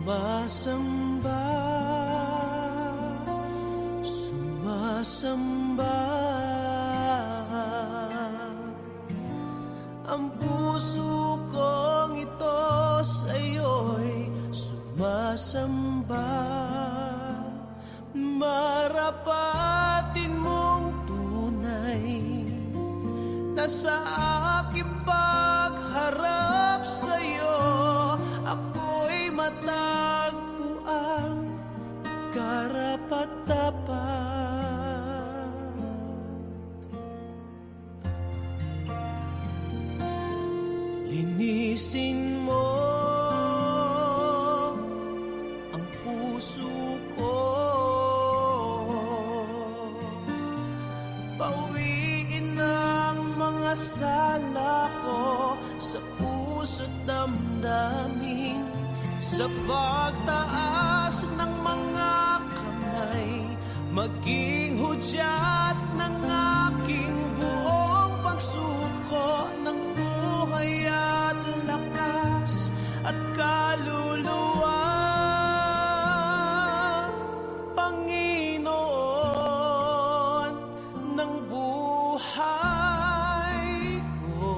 Sumasamba, sumasamba, ang puso kong ito sa'yo'y sumasamba. Marapatin mong tunay na sa aking pagharap sa'yo, ako'y matagpo ang karapat-dapat. Linisin mo ang puso ko, pauwiin ang mga sala ko sa puso't damdamin. Sa pagtaas ng mga kamay, maging hudyat ng aking buong pagsuko ng buhay at lakas at kaluluwa. Panginoon ng buhay ko,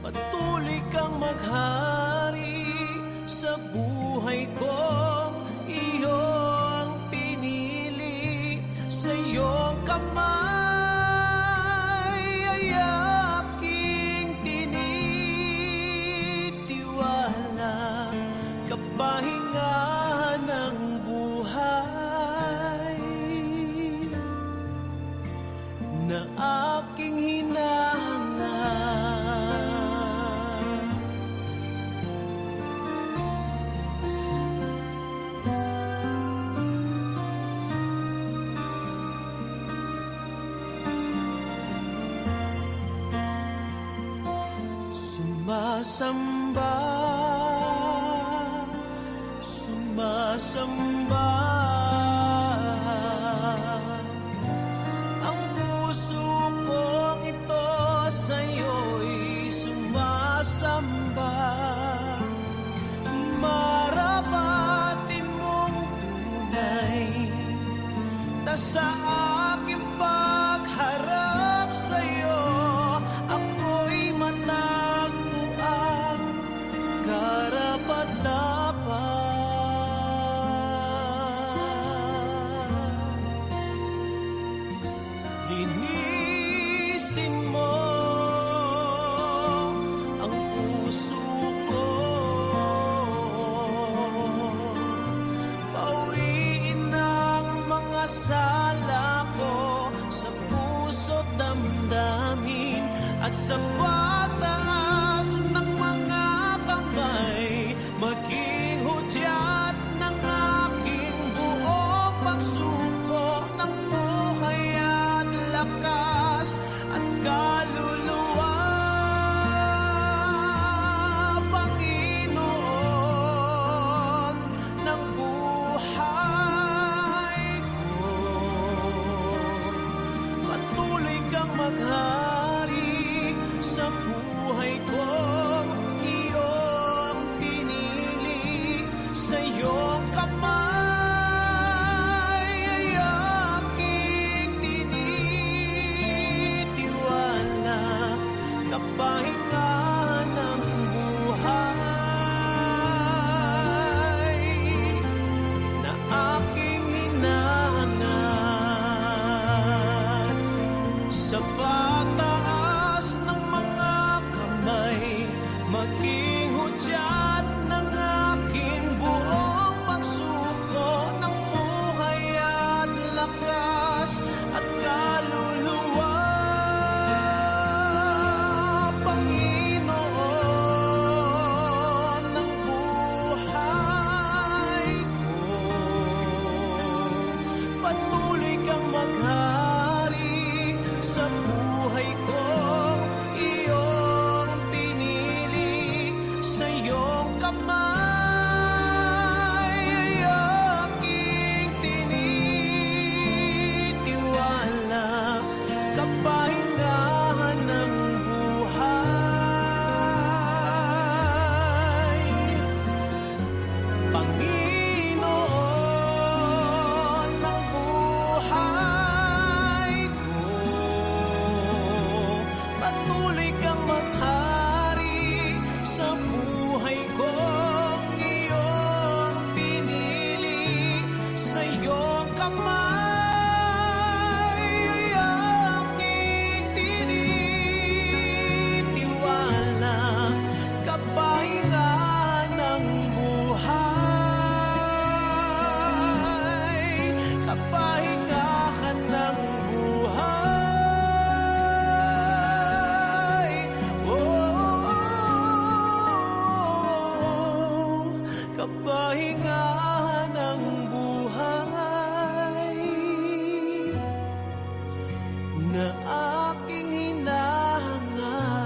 patuloy kang maghari sa buhay kong iyong pinili. Sa iyong kamay ay aking tinitiwala, kapahinga ng buhay na aking hinahangad. Sumasamba, sumasamba, ang puso kong ito sa'yo'y sumasamba. Marapatin mong tunay na sa aking pagharap sa'yo, ako'y matagpo ang karapat-dapat. Linisin mo ang puso ko, pauwiin ang mga sala ko sa puso't damdamin. At sa pagtaas ng mga kamay, maging hudyat ng aking buong pagsuko ng buhay at lakas at kaluluwa. Panginoon ng buhay ko, patuloy kang maghari sa buhay kong iyong pinili. Sa iyong kamay ay aking tinitiwala, kapahinga ng buhay na aking hinahangad. Sa pagtaas ng mga kamay, maging hudyat ng aking buong pagsuko ng buhay at lakas at kaluluwa. Panginoon ng buhay ko, patuloy kang maghari sa buhay kong iyong pinili. Sa iyong pahinga ng buhay na aking hinahangan.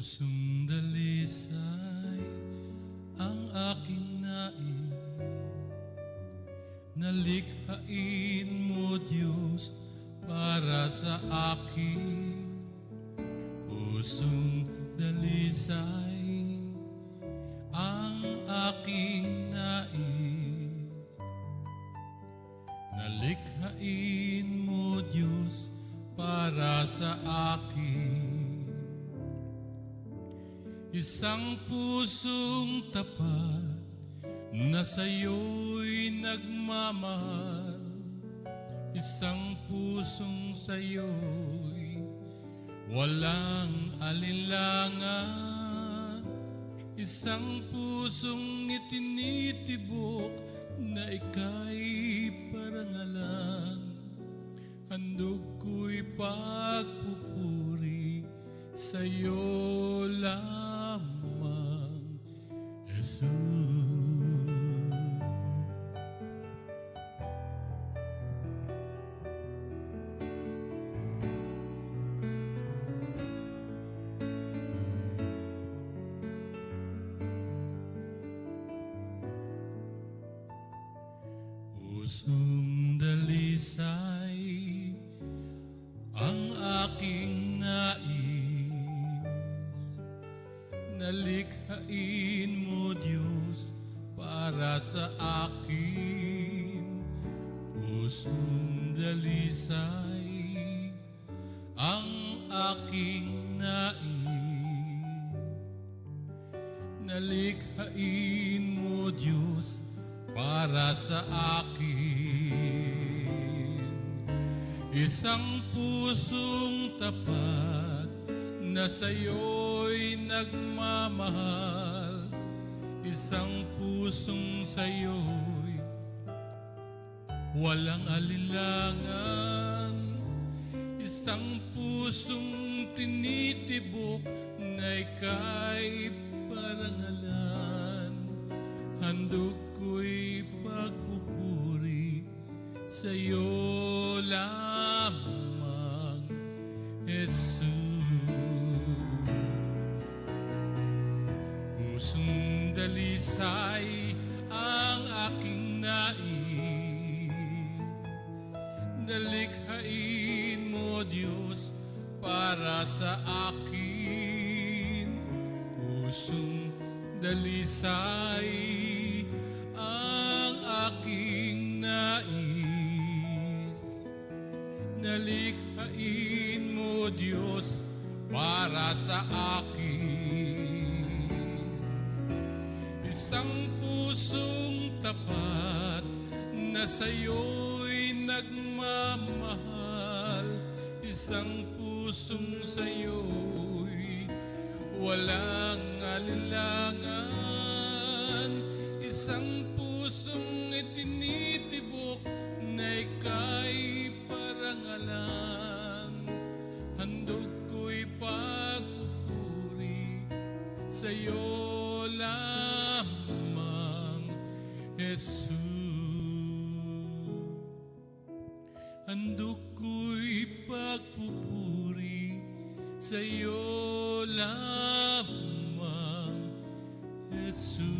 Pusong dalisay ang aking nais, nalikhain mo Diyos para sa akin. Pusong dalisay ang aking nais, nalikhain mo Diyos para sa akin. Isang pusong tapat na sa'yo'y nagmamahal, isang pusong sa'yo'y walang alinlangan, isang pusong itinitibok na ika'y parangalan. Handog ko'y pagpupuri sa'yo lamang, Jesus. Pusong dalisay ang aking nais, nalikhain mo Diyos para sa akin. Pusong dalisay ang aking nais, nalikhain mo Diyos para sa akin. Isang pusong tapat na sa'yo'y nagmamahal, isang pusong sa'yo'y walang alinlangan, isang pusong tinitibok na ika'y parangalan. Handog ko'y pagpupuri sa'yo lamang, Jesus. Pusong dalisay ang aking nais, nalikhain mo Diyos para sa akin. Pusong dalisay ang aking nais, nalikhain mo Diyos para sa akin. Isang pusong tapat na sa'yo'y nagmamahal, isang pusong sa'yo'y walang alinlangan, isang pusong itinitibok na ika'y parangalan. Handog ko'y pagpupuri sa'yo lamang, Jesus. Handog ko sa'yo lamang, Jesus.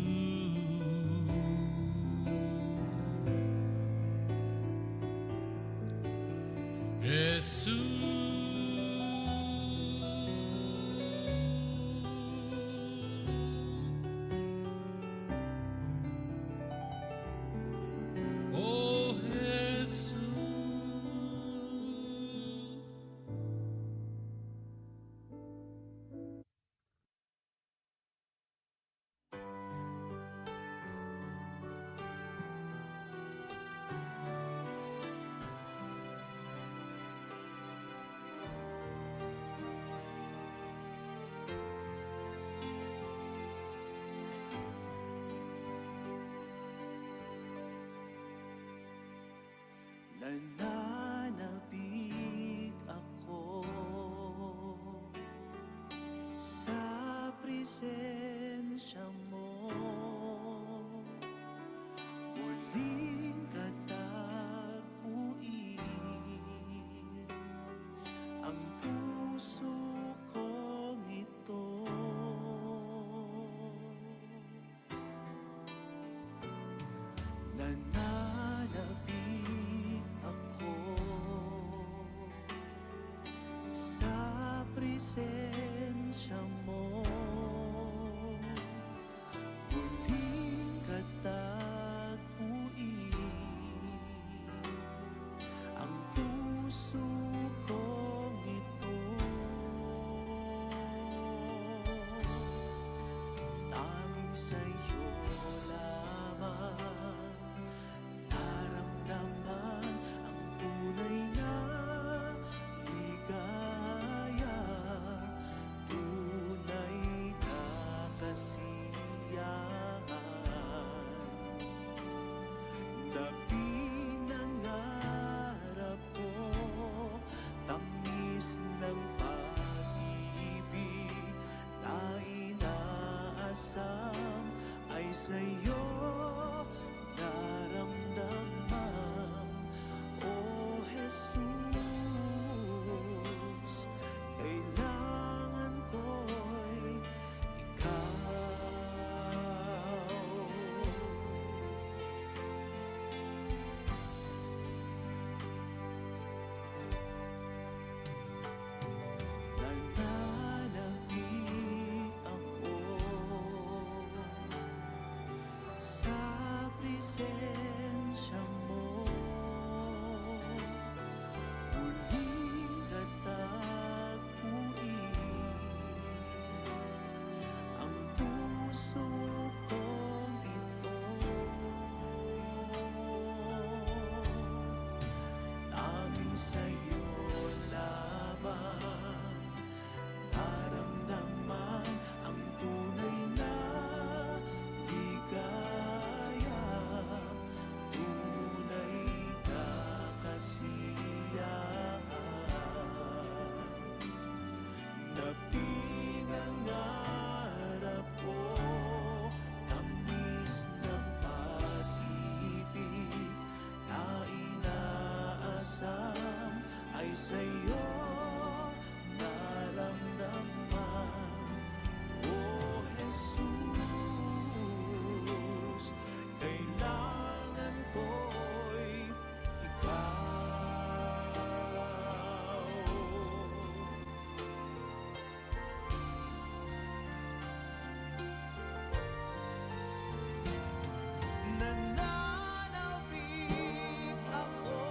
Oh, Jesus. Nananabik ako sa presensya mo, muling katagpuin ang puso kong ito. Nananabik ako sa presensya mo, muling katagpuin ang puso kong ito. Tanging sa'yo lamang naramdaman ang tunay na ligaya, tunay na kasiyahan na pinangarap ko. Tamis ng pag-ibig na inaasam ay sa'yo naramdaman. Oh, Jesus, kailangan ko'y ikaw. Nananabik ako sa presensya mo, muling katagpuin ang puso kong ito. Tanging sa'yo lamang naramdaman ang tunay na ligaya, tunay na kasiyahan na pinangarap ko. Tamis ng pag-ibig na inaasam ay sa'yo naramdaman. Oh, Jesus, kailangan ko'y ikaw. Nananabik ako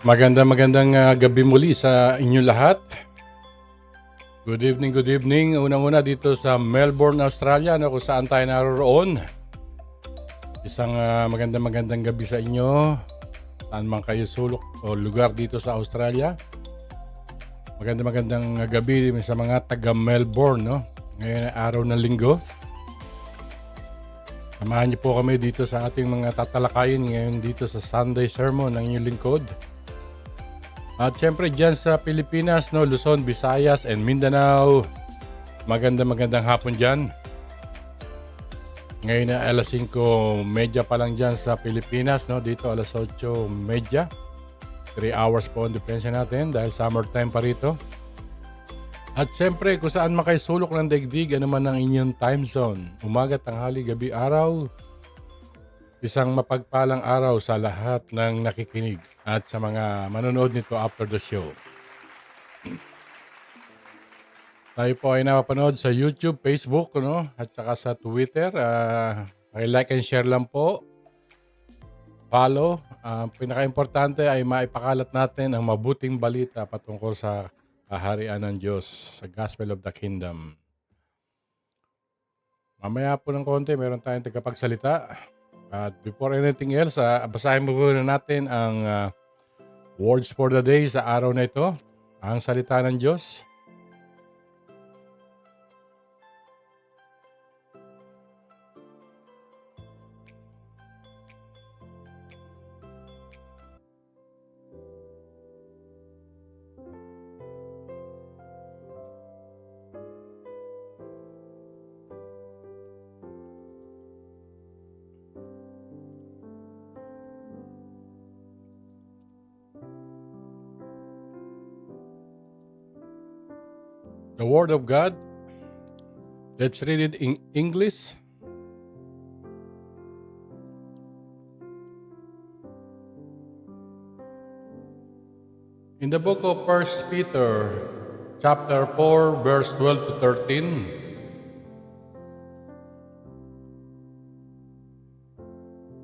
Magandang gabi muli sa inyong lahat. Good evening. Unang-una dito sa Melbourne, Australia, kung saan tayo naroon. Isang magandang gabi sa inyo. Saan man kayo sulok o lugar dito sa Australia. Magandang gabi sa mga taga Melbourne, no? Ngayon ay araw ng linggo. Samahan niyo po kami dito sa ating mga tatalakayin ngayon dito sa Sunday Sermon ng inyong lingkod. At syempre dyan sa Pilipinas, Luzon, Visayas, and Mindanao. Magandang hapon dyan. Ngayon na alas 5:30 pa lang dyan sa Pilipinas, dito alas 8:30. 3 hours po ang diferensya natin dahil summertime pa rito. At syempre kung saan makaisulok ng daigdig, ano man ang inyong time zone. Umaga, tanghali, gabi, araw. Isang mapagpalang araw sa lahat ng nakikinig at sa mga manonood nito after the show. Tayo po ay napapanood sa YouTube, Facebook, at saka sa Twitter. Like and share lang po. Follow. Pinaka-importante ay maipakalat natin ang mabuting balita patungkol sa kaharian ng Diyos, sa Gospel of the Kingdom. Mamaya po ng konti, meron tayong tagapagsalita. At before anything else, basahin muna natin ang words for the day sa araw na ito, ang salita ng Diyos. The Word of God. Let's read it in English. In the book of 1 Peter, chapter 4, verse 12 to 13,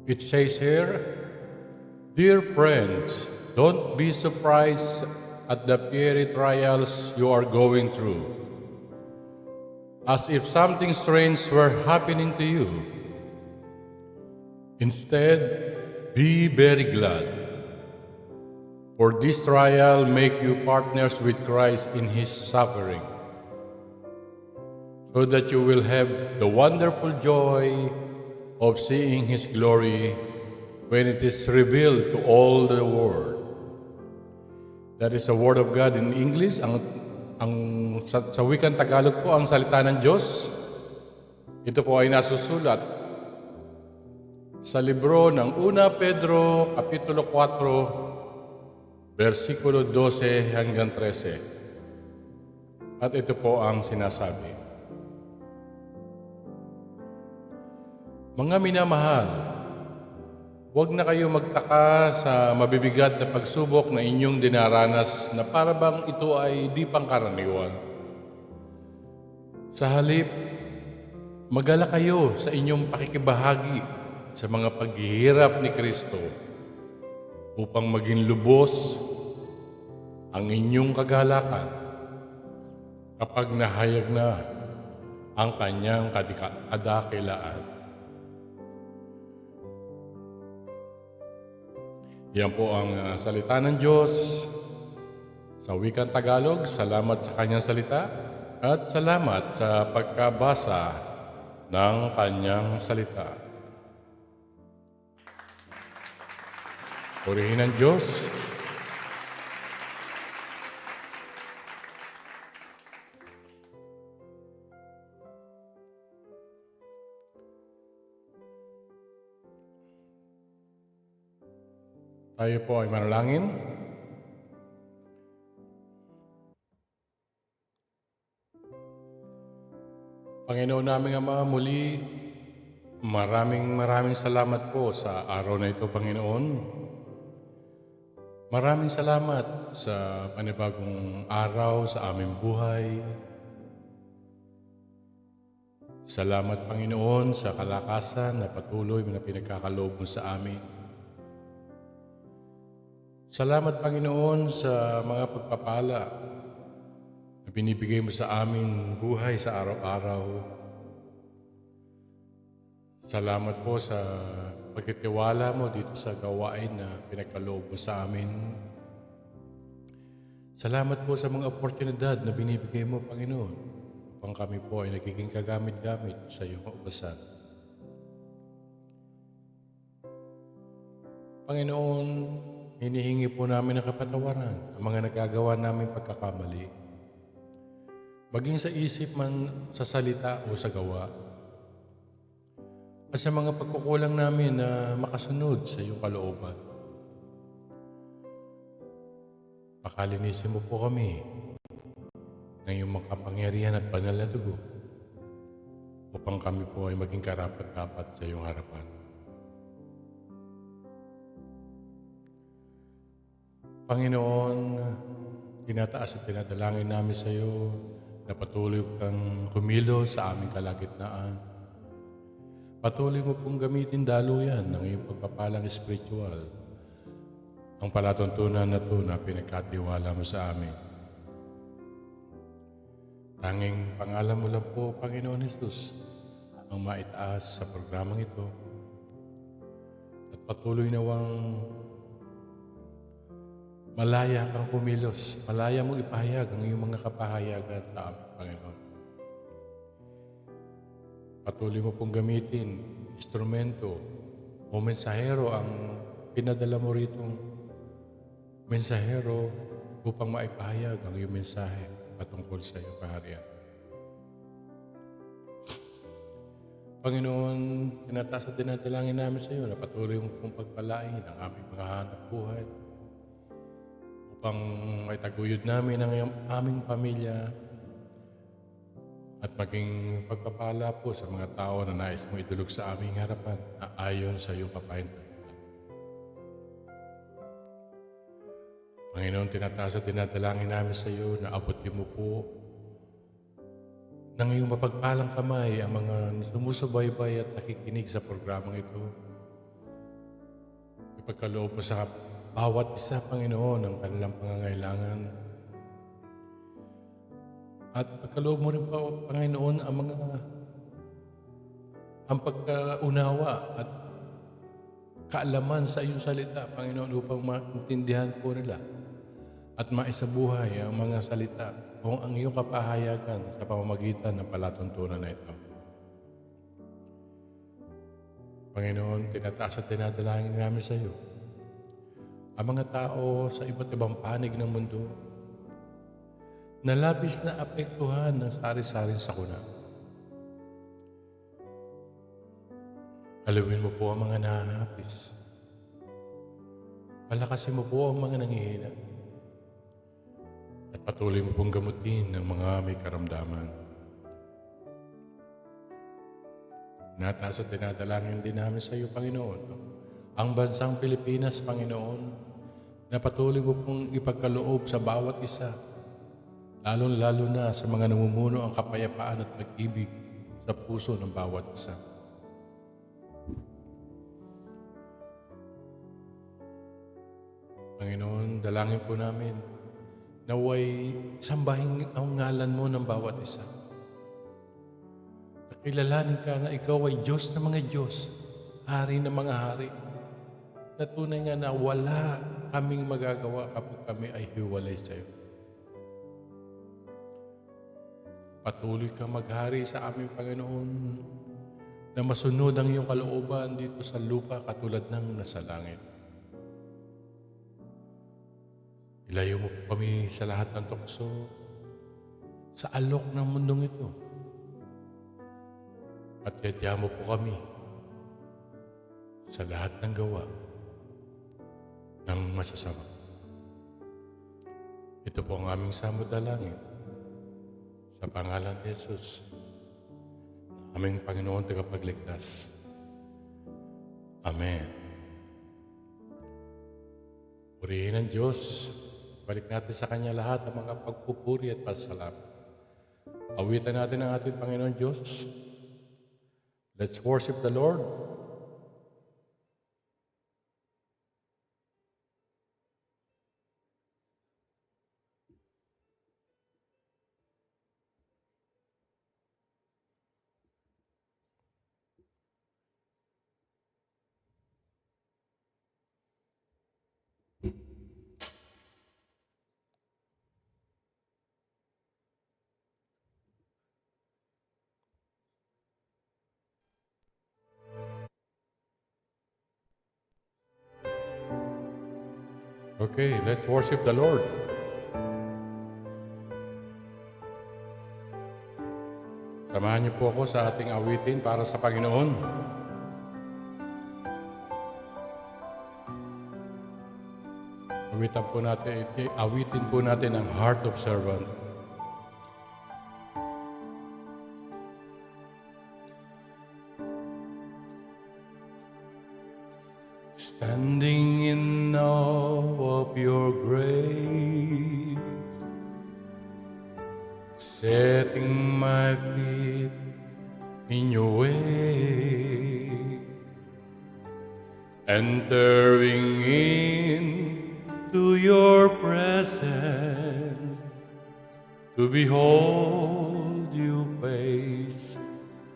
it says here, "Dear friends, don't be surprised at the fiery trials you are going through, as if something strange were happening to you. Instead, be very glad, for this trial make you partners with Christ in His suffering, so that you will have the wonderful joy of seeing His glory when it is revealed to all the world." That is the Word of God in English. Sa wikang Tagalog po, ang salita ng Diyos. Ito po ay nasusulat sa libro ng 1 Pedro, Kapitulo 4, versikulo 12 hanggang 13. At ito po ang sinasabi. Mga minamahal, huwag na kayo magtaka sa mabibigat na pagsubok na inyong dinaranas na para bang ito ay di pangkaraniwan. Sa halip, magala kayo sa inyong pakikibahagi sa mga paghihirap ni Kristo upang maging lubos ang inyong kagalakan kapag nahayag na ang kanyang kadakilaan. Yan po ang salita ng Diyos sa wikang Tagalog. Salamat sa kanyang salita at salamat sa pagkabasa ng kanyang salita. Purihin ang Diyos. Tayo po ay manalangin. Panginoon naming Ama, muli maraming salamat po sa araw na ito, Panginoon. Maraming salamat sa panibagong araw sa aming buhay. Salamat, Panginoon, sa kalakasan na patuloy na pinagkakaloob mo sa amin. Salamat, Panginoon, sa mga pagpapala na binibigay mo sa amin buhay sa araw-araw. Salamat po sa pagtitiwala mo dito sa gawain na pinagkaloob mo sa amin. Salamat po sa mga oportunidad na binibigay mo, Panginoon, upang kami po ay nagiging kagamit-gamit sa iyong kaubasan. Panginoon, hinihingi po namin ang kapatawaran ang mga nagagawa namin pagkakamali. Maging sa isip man, sa salita o sa gawa. At sa mga pagkukulang namin na makasunod sa iyong kalooban. Pakalinisin mo po kami ng iyong makapangyarihan at banal na dugo upang kami po ay maging karapat-dapat sa iyong harapan. Panginoon, tinataas at tinadalangin namin sa iyo na patuloy kang kumilos sa aming kalagitnaan. Patuloy mo pong gamitin daluyan ng iyong pagpapalang espiritual ang palatuntunan na ito na pinagkatiwala mo sa amin. Tanging pangalan mo lang po, Panginoon Jesus, ang maitaas sa programang ito. At patuloy nawang malaya kang kumilos, malaya mong ipahayag ang iyong mga kapahayagan sa amin, Panginoon. Patuloy mo pong gamitin, instrumento o mensahero ang pinadala mo ritong mensahero upang maipahayag ang iyong mensahe patungkol sa iyong kaharian. Panginoon, tinataas at dinadalangin namin sa iyo na patuloy mo pong pagpalain ang aming mga hanap buhay upang maitaguyod namin ang aming pamilya at maging pagpapala po sa mga tao na nais mo idulog sa aming harapan na ayon sa iyong kapayapaan. Panginoon, tinataas at dinadalangin namin sa iyo na abutin mo po ng iyong mapagpalang kamay ang mga sumusubaybay at nakikinig sa programang ito. Ipagkaloob mo sa bawat isa, Panginoon, ang kanilang pangangailangan. At pagkaloob mo rin po, Panginoon, ang pagkaunawa at kaalaman sa iyong salita, Panginoon, upang maintindihan po nila at maisabuhay ang mga salita o ang iyong kapahayagan sa pamamagitan ng palatuntunan na ito. Panginoon, tinataas at tinadalangin namin sa iyo ang mga tao sa iba't ibang panig ng mundo na labis na apektuhan ng sari-saring sakuna. Alawin mo po ang mga nahahapis. Palakasin mo po ang mga nanghihina. At patuloy mo pong gamutin ng mga may karamdaman. Nataas at dinadalangin din namin sa iyo, Panginoon, ang bansang Pilipinas, Panginoon, na patuloy mo pong ipagkaloob sa bawat isa, lalong-lalo na sa mga namumuno ang kapayapaan at pag-ibig sa puso ng bawat isa. Panginoon, dalangin po namin naway sambahin ang ngalan mo ng bawat isa. Nakilalanin ka na ikaw ay Diyos ng mga Diyos, Hari ng mga hari. Na tunay nga na wala kaming magagawa kapag kami ay hiwalay sa iyo. Patuloy ka maghari sa aming Panginoon na masunod ang iyong kalooban dito sa lupa katulad ng nasa langit. Ilayo mo kami sa lahat ng tukso, sa alok ng mundong ito. At yadya mo po kami sa lahat ng gawa ng masasama. Ito po ang aming samudalangin sa pangalan ni Jesus, aming Panginoon tagapagligtas. Amen. Purihin ang Diyos. Balik natin sa Kanya lahat ang mga pagpupuri at pasalamat. Awitan natin ang ating Panginoon Diyos. Let's worship the Lord. Okay, let's worship the Lord. Samahan niyo po ako sa ating awitin para sa Panginoon. Awitin po natin ang Heart of Servant. Standing in awe of your grace, setting my feet in your way, entering into your presence, to behold you face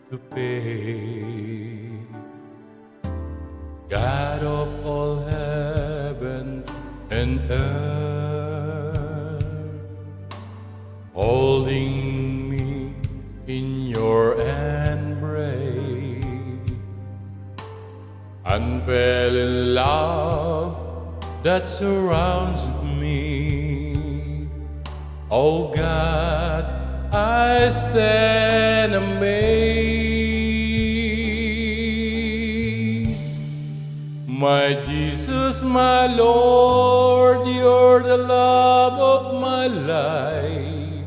to face. God of all heaven and earth, holding me in your embrace, unfailing love that surrounds me. Oh God, I stand amazed. My Jesus, my Lord, you're the love of my life.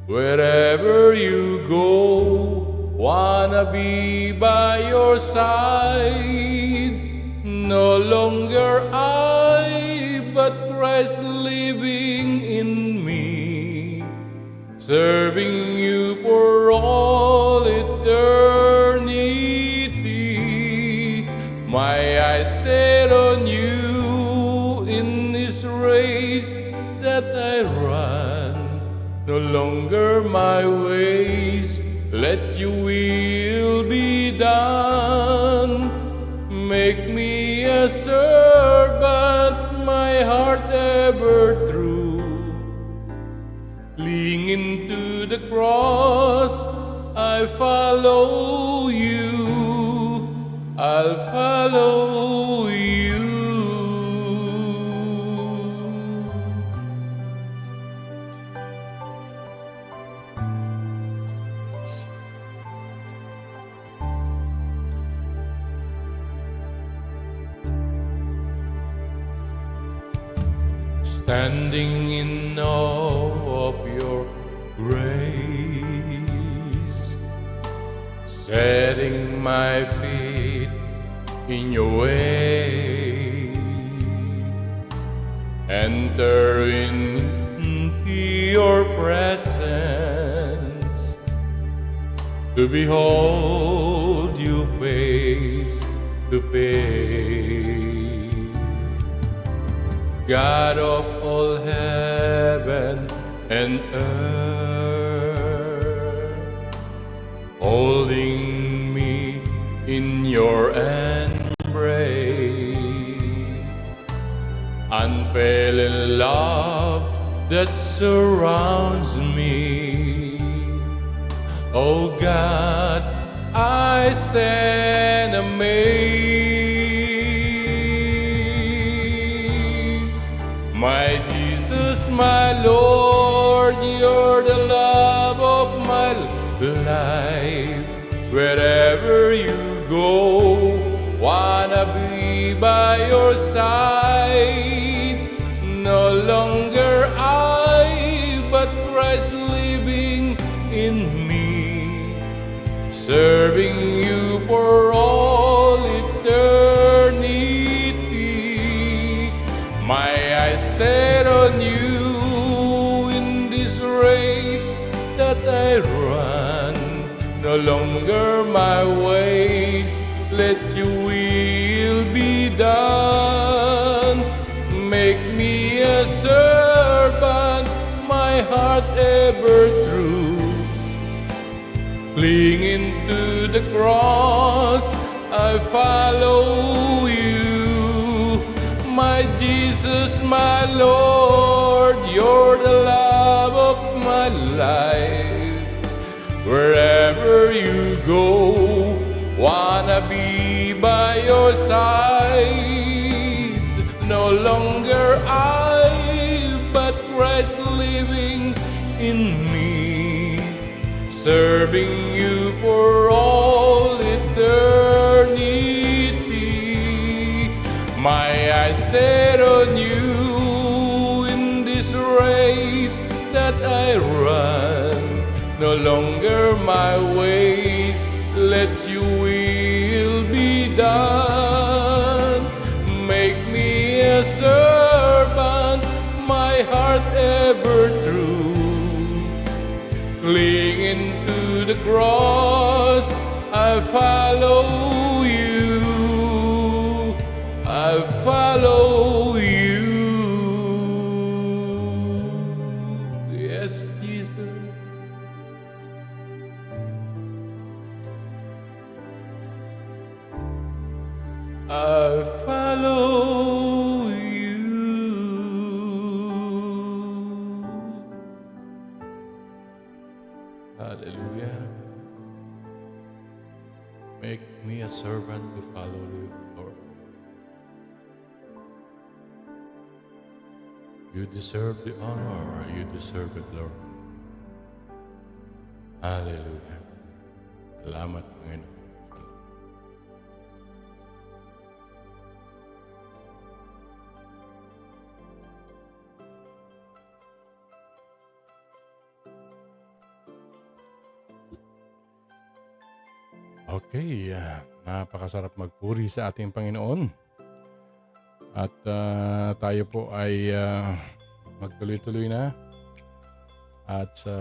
Wherever you go, wanna be by your side. No longer I, but Christ living in me, serving you for all eternity. My eyes set on you in this race that I run. No longer my ways, let your will be done. Make me a servant, my heart ever true. Clinging to the cross, I follow you. I'll follow you. Standing in awe of your grace, setting my feet in your way, entering into your presence, to behold you face to face. God of all heaven and earth, holding me in your embrace, unfailing love that surrounds me. Oh God, I stand amazed. My Jesus, my Lord, you're the love of my life. Wherever you go, wanna be by your side. No longer I, but Christ living in me, serving you for all eternity. My eyes set on you in this race that I run. No longer my ways, let your will be done. Make me a servant, my heart ever true. Clinging to the cross, I follow you. My Jesus, my Lord, you're the love of my life. Wherever you go, wanna be by your side. No longer longer I, but Christ living in me, serving you for all eternity. My eyes set on you in this race that I run. No longer my ways, let your will be done. Make me a servant, my heart ever true. Clinging to the cross, I follow you. I follow you. Yes, Jesus. I follow you. Hallelujah. Make me a servant to follow you, Lord. You deserve the honor. You deserve the glory. Hallelujah. Salamat, Panginoon. Okay, napakasarap magpuri sa ating Panginoon. At tayo po ay magtuloy-tuloy na. At sa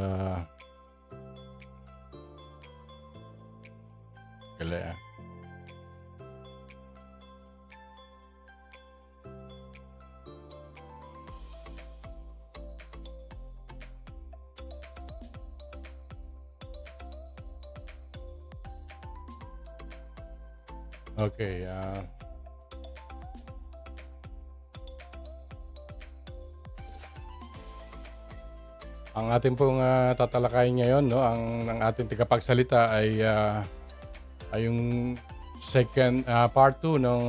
kala. Okay, ang ating pong tatalakayin ngayon, no, ang ating tagapagsalita ay yung second part 2 ng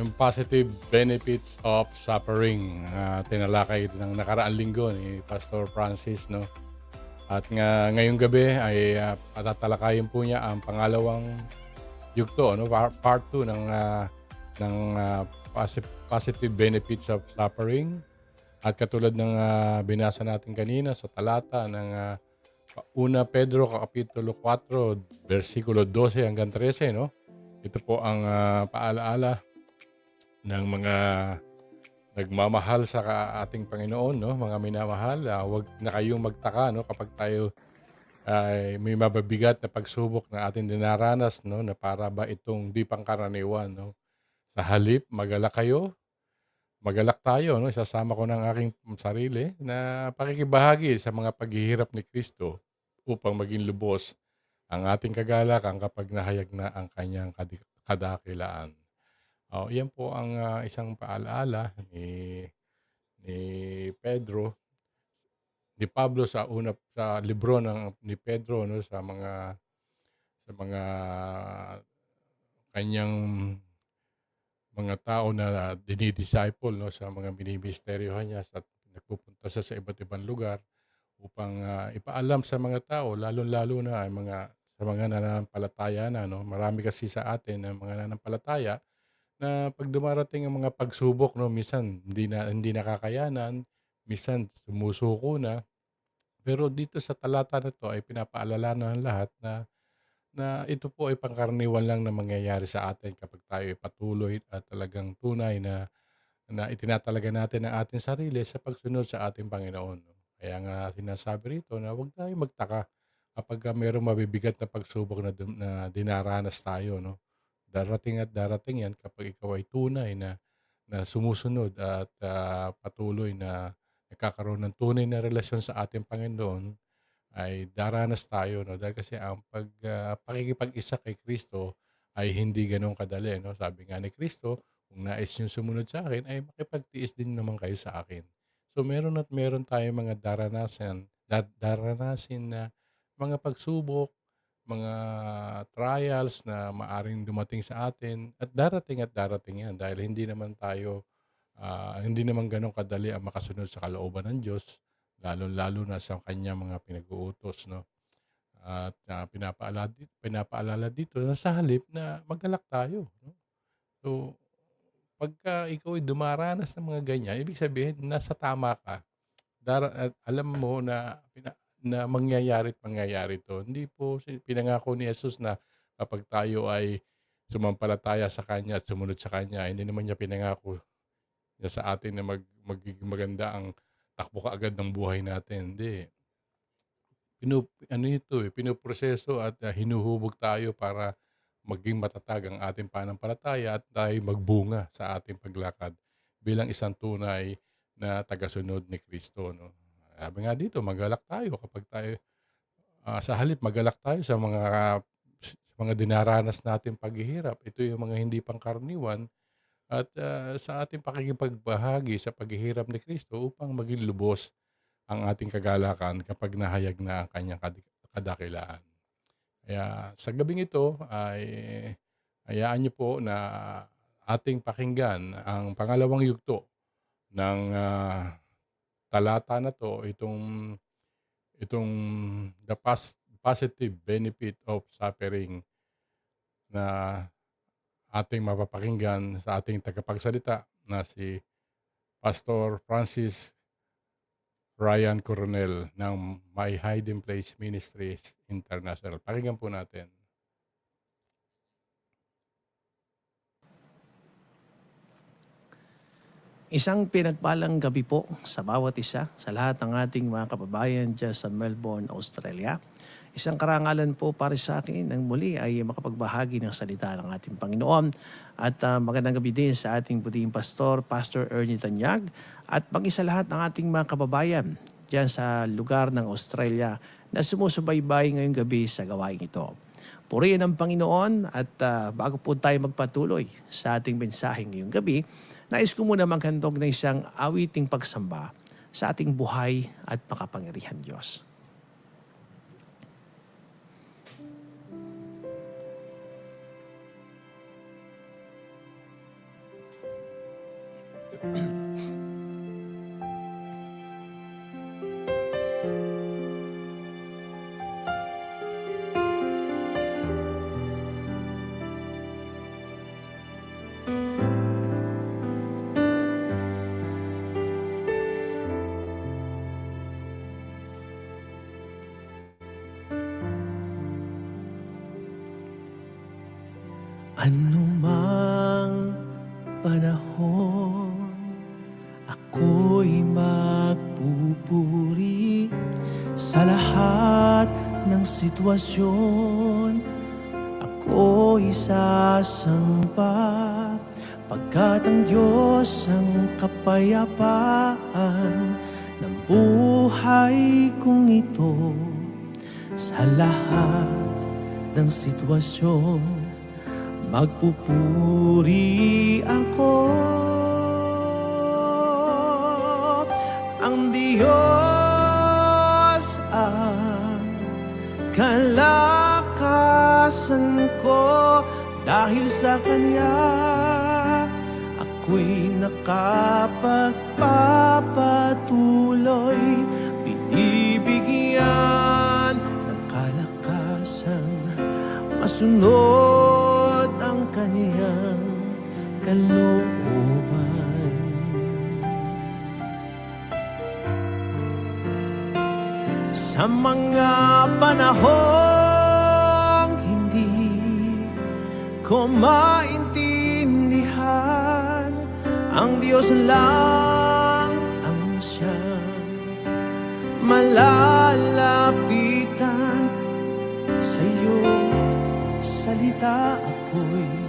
yung positive benefits of suffering. Tinalakay ng nakaraang linggo ni Pastor Francis, no. At ngayong gabi ay tatalakayin po niya ang pangalawang yugto, no, part 2 ng positive benefits of suffering. At katulad ng binasa natin kanina sa talata ng 1 Pedro kapitulo 4 versikulo 12 hanggang 13, no. Ito po ang paalaala ng mga nagmamahal sa ating Panginoon, no, mga minamahal. Huwag na kayong magtaka, no, kapag tayo ay may mababigat na pagsubok na ating dinaranas, no, na para ba itong di pangkaraniwan, no. Sa halip, magalak kayo, magalak tayo, no. Isasama ko ng aking sarili na pakikibahagi sa mga paghihirap ni Kristo upang maging lubos ang ating kagalakan kapag nahayag na ang kanyang kadakilaan. Yan po ang isang paalaala ni Pedro, ni Pablo sa libro ni Pedro, no, sa mga kanyang mga tao na dinidisciple, no, sa mga ministeriyohan niya sa nagpupunta sa iba't ibang lugar upang ipaalam sa mga tao, lalo-lalo na ay sa mga nananampalataya na, no. Marami kasi sa atin na mga nananampalataya na pag dumarating ang mga pagsubok, no, minsan hindi nakakayanan, minsan sumusuko na. Pero dito sa talata na 'to ay pinapaalala ng lahat na ito po ay pangkaraniwan lang na mangyayari sa atin kapag tayo ay patuloy at talagang tunay na itinatalaga natin ang ating sarili sa pagsunod sa ating Panginoon, no. Kaya nga sinasabi rito na huwag tayong magtaka kapagka merong mabibigat na pagsubok na dinaranas tayo, no. Darating at darating 'yan kapag ikaw ay tunay na sumusunod at patuloy na nagkakaroon ng tunay na relasyon sa ating Panginoon, ay daranas tayo, no. Dahil kasi ang pakikipag-isa kay Kristo ay hindi gano'n kadali, no. Sabi nga ni Kristo, "Kung nais niyong sumunod sa akin ay makipagtiis din naman kayo sa akin." So meron at meron tayong mga daranasin na mga pagsubok mga trials na maaring dumating sa atin at darating yan dahil hindi naman gano'n kadali ang makasunod sa kalooban ng Diyos, lalong-lalo na sa kanyang mga pinag-uutos, 'no? At, pinapaalala dito na sa halip na magalak tayo, 'no? So, pagka ikaw ay dumaranas ng mga ganyan, ibig sabihin nasa tama ka. At alam mo na mangyayari 'to. Hindi po pinangako ni Jesus na kapag tayo ay sumampalataya sa kanya at sumunod sa kanya, hindi naman niya pinangako niya sa atin na magiging maganda ang takbo kaagad ng buhay natin, hindi. Ano ito, pinoproseso at, hinuhubog tayo para maging matatag ang ating pananampalataya at tayo'y magbunga sa ating paglakad bilang isang tunay na tagasunod ni Kristo, 'no. Sabi nga dito, magalak tayo kapag tayo, sa halip magalak tayo sa mga dinaranas nating paghihirap. Ito yung mga hindi pangkaraniwan at, sa ating pakikipagbahagi sa paghihirap ni Kristo upang maging lubos ang ating kagalakan kapag nahayag na ang kanyang kadakilaan. Kaya sa gabing ito ay hayaan niyo po na ating pakinggan ang pangalawang yugto ng, talata na 'to, itong the positive benefit of suffering na ating mapapakinggan sa ating tagapagsalita na si Pastor Francis Ryan Coronel ng My Hiding Place Ministries International. Pakinggan po natin. Isang pinagpalang gabi po sa bawat isa, sa lahat ng ating mga kababayan dyan sa Melbourne, Australia. Isang karangalan po para sa akin nang muli ay makapagbahagi ng salita ng ating Panginoon. At magandang gabi din sa ating puting pastor, Pastor Ernie Tanyag, at mag-isa lahat ng ating mga kababayan dyan sa lugar ng Australia na sumusubaybay ngayong gabi sa gawain ito. Purihin ang Panginoon at bago po tayo magpatuloy sa ating mensaheng ngayong gabi, nais ko muna maghandog ng isang awiting pagsamba sa ating buhay at makapangyarihan Diyos. Anumang panahon, ako'y magpupuri sa lahat ng sitwasyon. Ako'y sasamba pagkat ang Diyos ang kapayapaan ng buhay kong ito. Sa lahat ng sitwasyon, magpupuri ako. Ang Diyos ang kalakasan ko, dahil sa Kanya ako'y nakapagpapatuloy. Binibigyan ng kalakasan, masunod ang Kaniyang kalooban. Sa mga panahong hindi ko maintindihan, ang Diyos lang ang siyang malalapitan. Sa iyong salita ako'y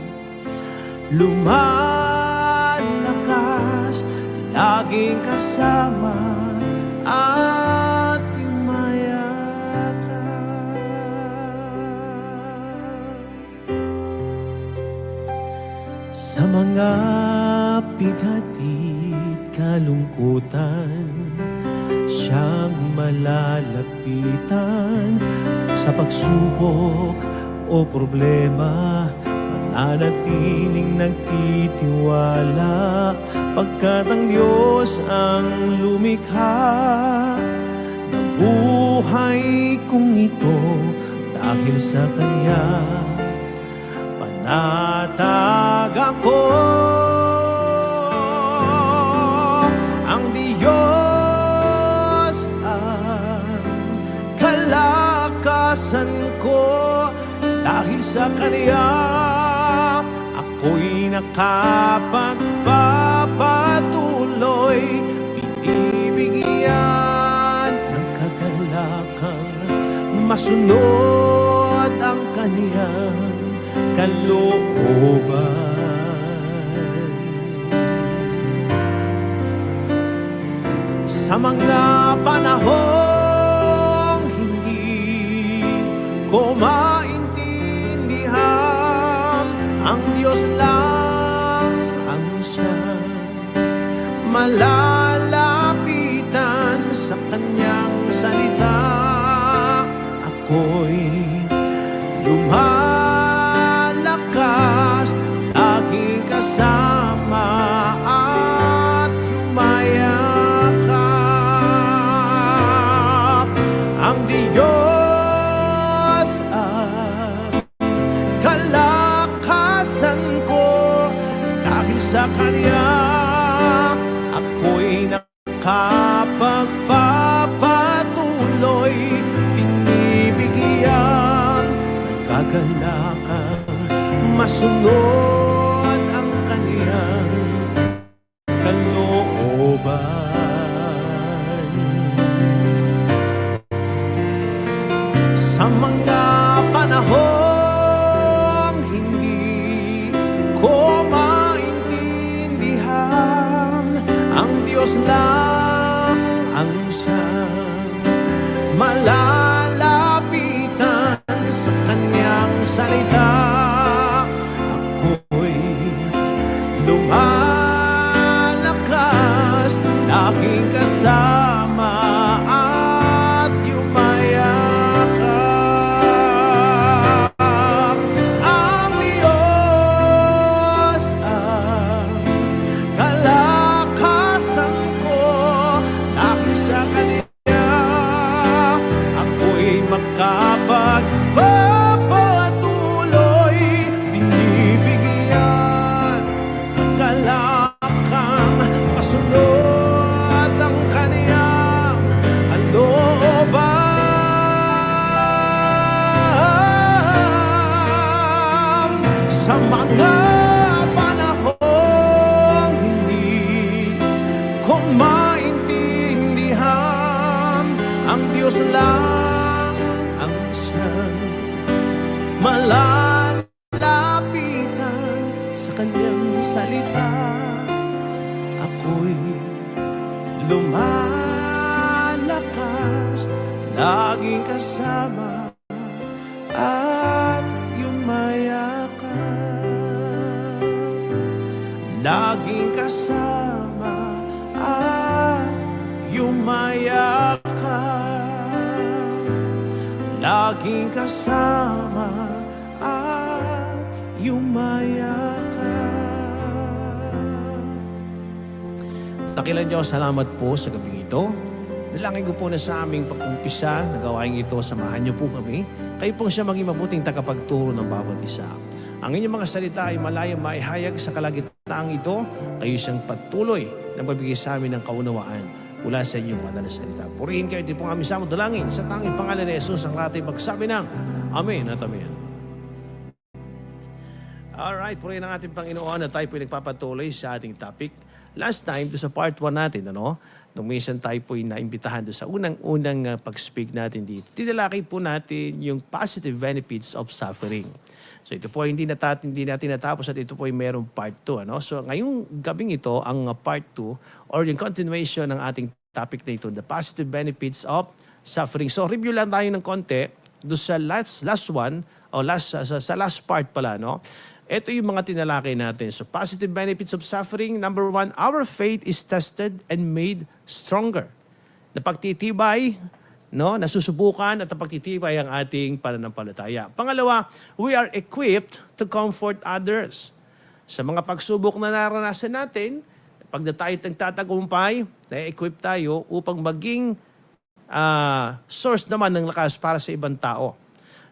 lumalakas, laging kasama at yumayakap. Sa mga pighati at kalungkutan, siya siyang malalapitan sa pagsubok o problema. Mananatiling nagtitiwala pagkat ang Diyos ang lumikha ng buhay kong ito. Dahil sa Kanya panatag ako. Ang Diyos ang kalakasan ko. Dahil sa Kanya ako'y nakapagpapatuloy. Binibigyan ng kagalakang masunod ang Kaniyang kalooban. Sa mga panahong hindi ko maintindihan, ang Diyos lang ang siyang malalapitan. Sa Kanyang salita ako'y lumalakas, laging kasama at yumayakap. Ang Diyos ang kalakasan ko. Dahil sa Kanya ako'y nakapagpapatuloy. Binibigyan ng kagalakang masunod ang Kaniyang kalooban. Sa mga panahong hindi ko maintindihan, ang Diyos lang ang siyang malalapitan. Sa Kanyang salita ako'y lumalakas, laging kasama at yumayakap. Ang Diyos ang kalakasan ko. Dahil sa Kanya ako'y makapagpapatuloy. Binibigyan ng kagalakang masunod ang Kaniyang kalooban. Sa mga panahong hindi ko maintindihan, ang Diyos lang ang siyang malalapitan. Sa Kanyang salita ako'y lumalakas, laging kasama at yumayakap. Laging kasama at yumayakap. Laging kasama at yumayakap. Dakilang Diyos, salamat po sa gabing ito. Dalangin ko po na sa aming pag-umpisa na gawain ito, samahan niyo po kami. Kayo pong siya maging mabuting tagapagturo ng bawat isa. Ang inyong mga salita ay malayang maihayag sa kalagitnaang ito. Kayo siyang patuloy na magbigay sa amin ng kaunawaan mula sa inyong banal na salita. Purihin kayo, ito pong aming samot dalangin sa tanging pangalan ni Jesus ang ating magsabi ng Amen at Amen. Alright, purihin ang ating Panginoon at tayo po nagpapatuloy sa ating topic. Last time, doon sa part 1 natin, nung minsan tayo po naimbitahan doon sa unang-unang pag-speak natin dito. Tinalakay po natin yung positive benefits of suffering. So ito po hindi natin natapos at ito po ay merong part 2. So ngayong gabing ito, ang part 2 or yung continuation ng ating topic na ito, the positive benefits of suffering. So review lang tayo ng konti doon sa last one, o sa last part pala. Ito yung mga tinalakay natin. So positive benefits of suffering. Number 1, our faith is tested and made stronger. napagtitibay, no, nasusubukan at napagtitibay ang ating pananampalataya. Pangalawa, we are equipped to comfort others. Sa mga pagsubok na naranasan natin, pag na tayo nagtatagumpay, na-equip tayo upang maging source naman ng lakas para sa ibang tao.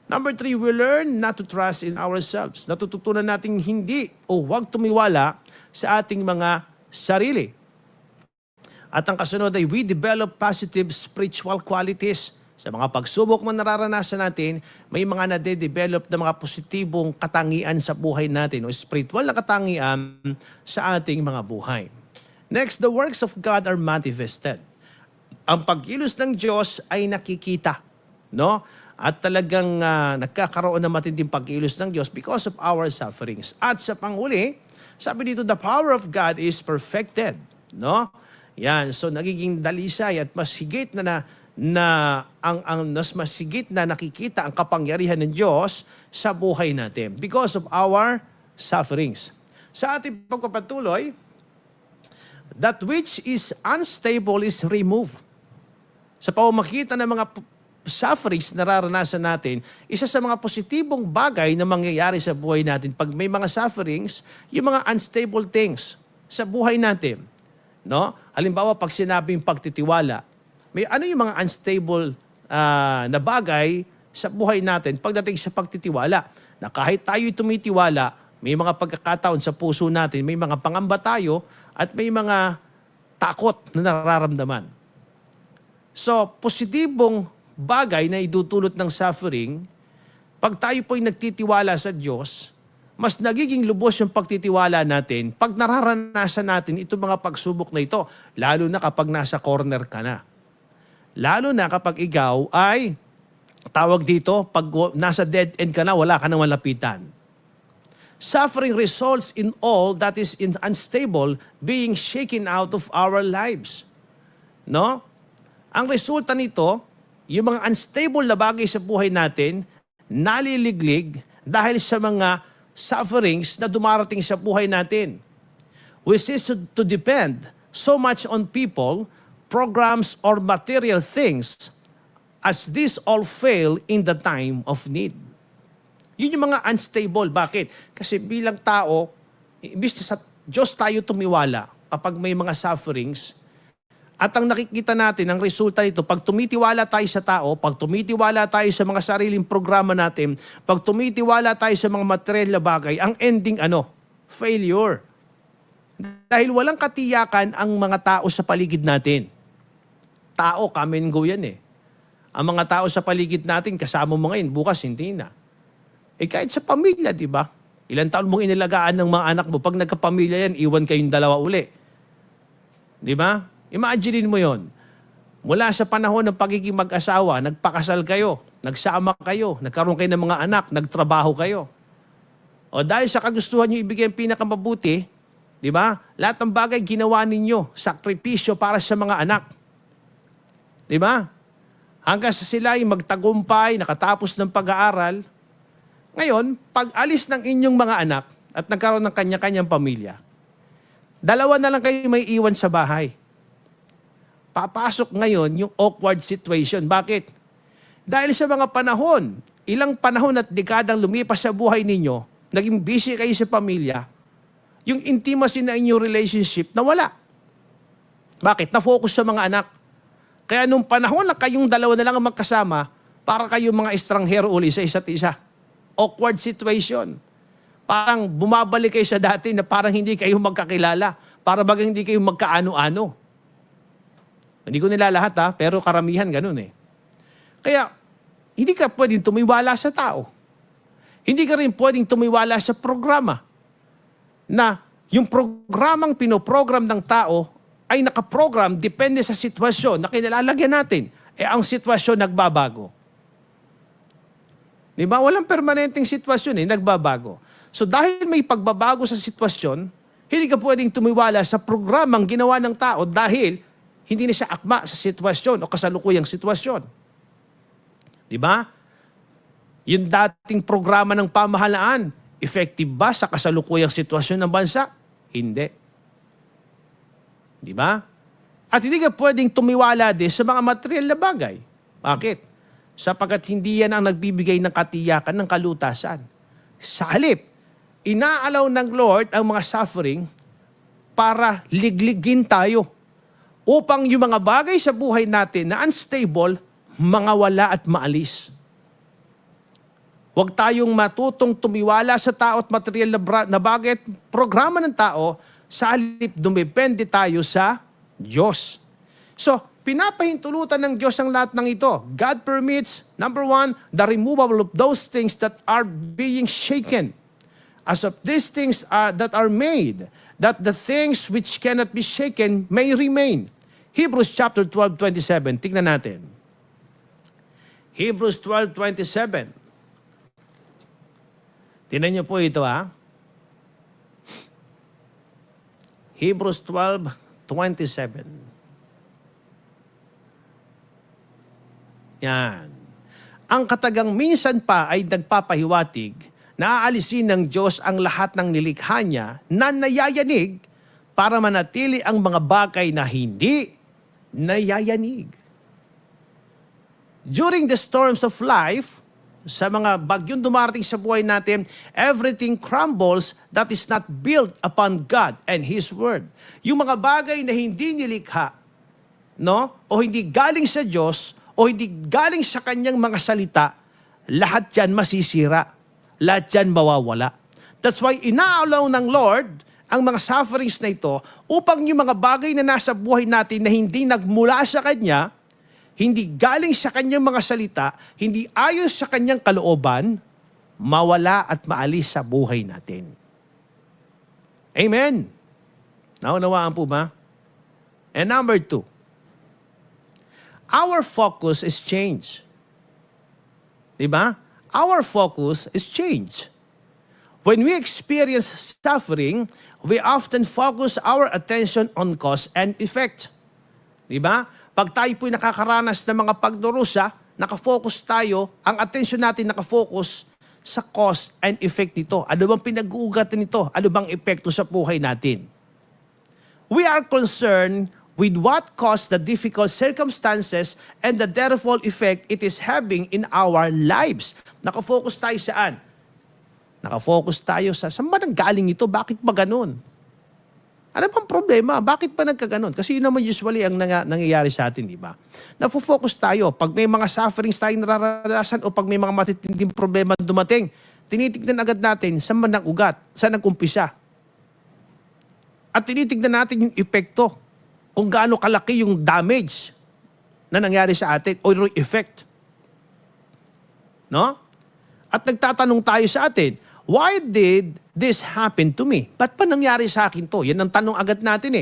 Number 3, we learn not to trust in ourselves. Natututunan natin hindi o huwag tumiwala sa ating mga sarili. At ang kasunod ay we develop positive spiritual qualities. Sa mga pagsubok na nararanasan natin, may mga nade-develop na mga positibong katangian sa buhay natin o spiritual na katangian sa ating mga buhay. Next, the works of God are manifested. Ang pagkilos ng Diyos ay nakikita, no? At talagang nagkakaroon ng matinding pagkilos ng Diyos because of our sufferings. At sa panghuli, sabi dito, the power of God is perfected, no? Yan, so nagiging dalisay at mas higit mas higit na nakikita ang kapangyarihan ng Diyos sa buhay natin because of our sufferings. Sa ating pagpapatuloy, that which is unstable is removed. Sa pamamagitan ng mga sufferings na nararanasan natin, isa sa mga positibong bagay na mangyayari sa buhay natin pag may mga sufferings, yung mga unstable things sa buhay natin. No? Halimbawa, pag sinabing pagtitiwala, may ano yung mga unstable na bagay sa buhay natin pagdating sa pagtitiwala. Na kahit tayo'y tumitiwala, may mga pagkakataon sa puso natin, may mga pangamba tayo at may mga takot na nararamdaman. So, positibong bagay na idudulot ng suffering, pag tayo po'y nagtitiwala sa Diyos, mas nagiging lubos yung pagtitiwala natin pag nararanasan natin itong mga pagsubok na ito, lalo na kapag nasa corner ka na. Lalo na kapag ikaw ay, tawag dito, pag nasa dead end ka na, wala ka nang malapitan. Suffering results in all that is unstable being shaken out of our lives. No? Ang resulta nito, yung mga unstable na bagay sa buhay natin, naliliglig dahil sa mga sufferings na dumarating sa buhay natin. We cease to depend so much on people, programs, or material things as these all fail in the time of need. Yun yung mga unstable. Bakit? Kasi bilang tao, imbis na sa Diyos tayo tumiwala kapag may mga sufferings, at ang nakikita natin, ang resulta nito, pag tumitiwala tayo sa tao, pag tumitiwala tayo sa mga sariling programa natin, pag tumitiwala tayo sa mga material na bagay, ang ending failure. Dahil walang katiyakan ang mga tao sa paligid natin. Tao, come and go yan eh. Ang mga tao sa paligid natin, kasama mo ngayon, bukas hindi na. Kahit sa pamilya, di ba? Ilang taon mong inilagaan ng mga anak mo, pag nagkapamilya yan, iwan kayong dalawa uli. Di ba? Imaginein mo yon. Mula sa panahon ng pagiging mag-asawa, nagpakasal kayo, nagsama kayo, nagkaroon kayo ng mga anak, nagtrabaho kayo. O dahil sa kagustuhan nyo ibigay ang pinakamabuti, di ba? Lahat ng bagay ginawa ninyo, sakripisyo para sa mga anak. Di ba? Hanggang sa sila ay magtagumpay, nakatapos ng pag-aaral. Ngayon, pag alis ng inyong mga anak at nagkaroon ng kanya-kanyang pamilya, dalawa na lang kayo may iwan sa bahay. Papasok ngayon yung awkward situation. Bakit? Dahil sa mga panahon, ilang panahon at dekadang lumipas sa buhay ninyo, naging busy kayo sa pamilya, yung intimacy na inyong relationship nawala. Bakit? Na-focus sa mga anak. Kaya nung panahon na kayong dalawa na lang ang magkasama, para kayong mga estranghero uli sa isa't isa. Awkward situation. Parang bumabalik kayo sa dati na parang hindi kayo magkakilala. Para bagang hindi kayo magkaano-ano. Hindi ko nila lahat pero karamihan ganun eh. Kaya, hindi ka pwedeng tumiwala sa tao. Hindi ka rin pwedeng tumiwala sa programa. Na yung programang pinoprogram ng tao ay nakaprogram depende sa sitwasyon na kinalalagyan natin. Ang sitwasyon nagbabago. Di ba? Walang permanenteng sitwasyon nagbabago. So dahil may pagbabago sa sitwasyon, hindi ka pwedeng tumiwala sa programang ginawa ng tao dahil hindi na siya akma sa sitwasyon o kasalukuyang sitwasyon. Di ba? Yung dating programa ng pamahalaan, effective ba sa kasalukuyang sitwasyon ng bansa? Hindi. Di ba? At hindi ka pwedeng tumiwala din sa mga material na bagay. Bakit? Sapagkat hindi yan ang nagbibigay ng katiyakan ng kalutasan. Sa halip, inaalaw ng Lord ang mga suffering para ligligin tayo upang yung mga bagay sa buhay natin na unstable, mga wala at maalis. Huwag tayong matutong tumiwala sa tao at material na bagay at programa ng tao, sa halip dumepende tayo sa Diyos. So, pinapahintulutan ng Diyos ang lahat ng ito. God permits, number one, the removal of those things that are being shaken. As of these things that are made, that the things which cannot be shaken may remain. Hebrews chapter 12:27. Tingnan natin. Hebrews 12:27. Tingnan niyo po ito Hebrews 12:27. Yan. Ang katagang minsan pa ay nagpapahiwatig na aalisin ng Diyos ang lahat ng nilikha niya na nayayanig para manatili ang mga bagay na hindi nayayanig. During the storms of life, sa mga bagyong dumarating sa buhay natin, everything crumbles that is not built upon God and His Word. Yung mga bagay na hindi nilikha, o hindi galing sa Diyos, o hindi galing sa Kanyang mga salita, lahat yan masisira. Lahat yan mawawala. That's why inaalaw ng Lord ang mga sufferings na ito upang yung mga bagay na nasa buhay natin na hindi nagmula sa Kanya, hindi galing sa Kanyang mga salita, hindi ayon sa Kanyang kalooban, mawala at maalis sa buhay natin. Amen. Naunawaan po ba? And number 2, our focus is changed. Diba? Our focus is changed. When we experience suffering, we often focus our attention on cause and effect. Diba? Pag tayo po'y nakakaranas ng mga pagdurusa, nakafocus tayo, ang attention natin nakafocus sa cause and effect nito. Ano bang pinag-uugatan nito? Ano bang epekto sa buhay natin? We are concerned with what caused the difficult circumstances and the therefore effect it is having in our lives. Nakafocus tayo saan? Nakafocus tayo saan ba nanggaling ito? Bakit ba ganun? Ano bang problema? Bakit ba nagkaganon? Kasi yun naman usually ang nangyayari sa atin, di ba? Nafo-focus tayo. Pag may mga sufferings tayong nararanasan o pag may mga matitinding problema dumating, tinitignan agad natin saan man nag-ugat, saan nag-umpisa. At tinitignan natin yung epekto, kung gaano kalaki yung damage na nangyari sa atin o yung effect. No? At nagtatanong tayo sa atin, why did this happen to me? Ba't pa nangyari sa akin to? Yan ang tanong agad natin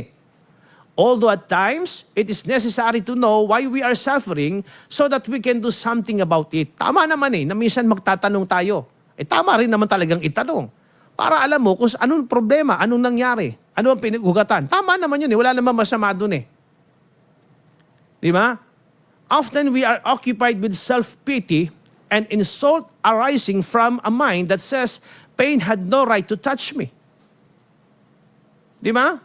Although at times, it is necessary to know why we are suffering so that we can do something about it. Tama naman na minsan magtatanong tayo. Tama rin naman talagang itanong. Para alam mo kung anong problema, anong nangyari, ano ang pinag-ugatan. Tama naman yun wala naman masama dun Di ba? Often we are occupied with self-pity and insult arising from a mind that says, pain had no right to touch me. Di ba?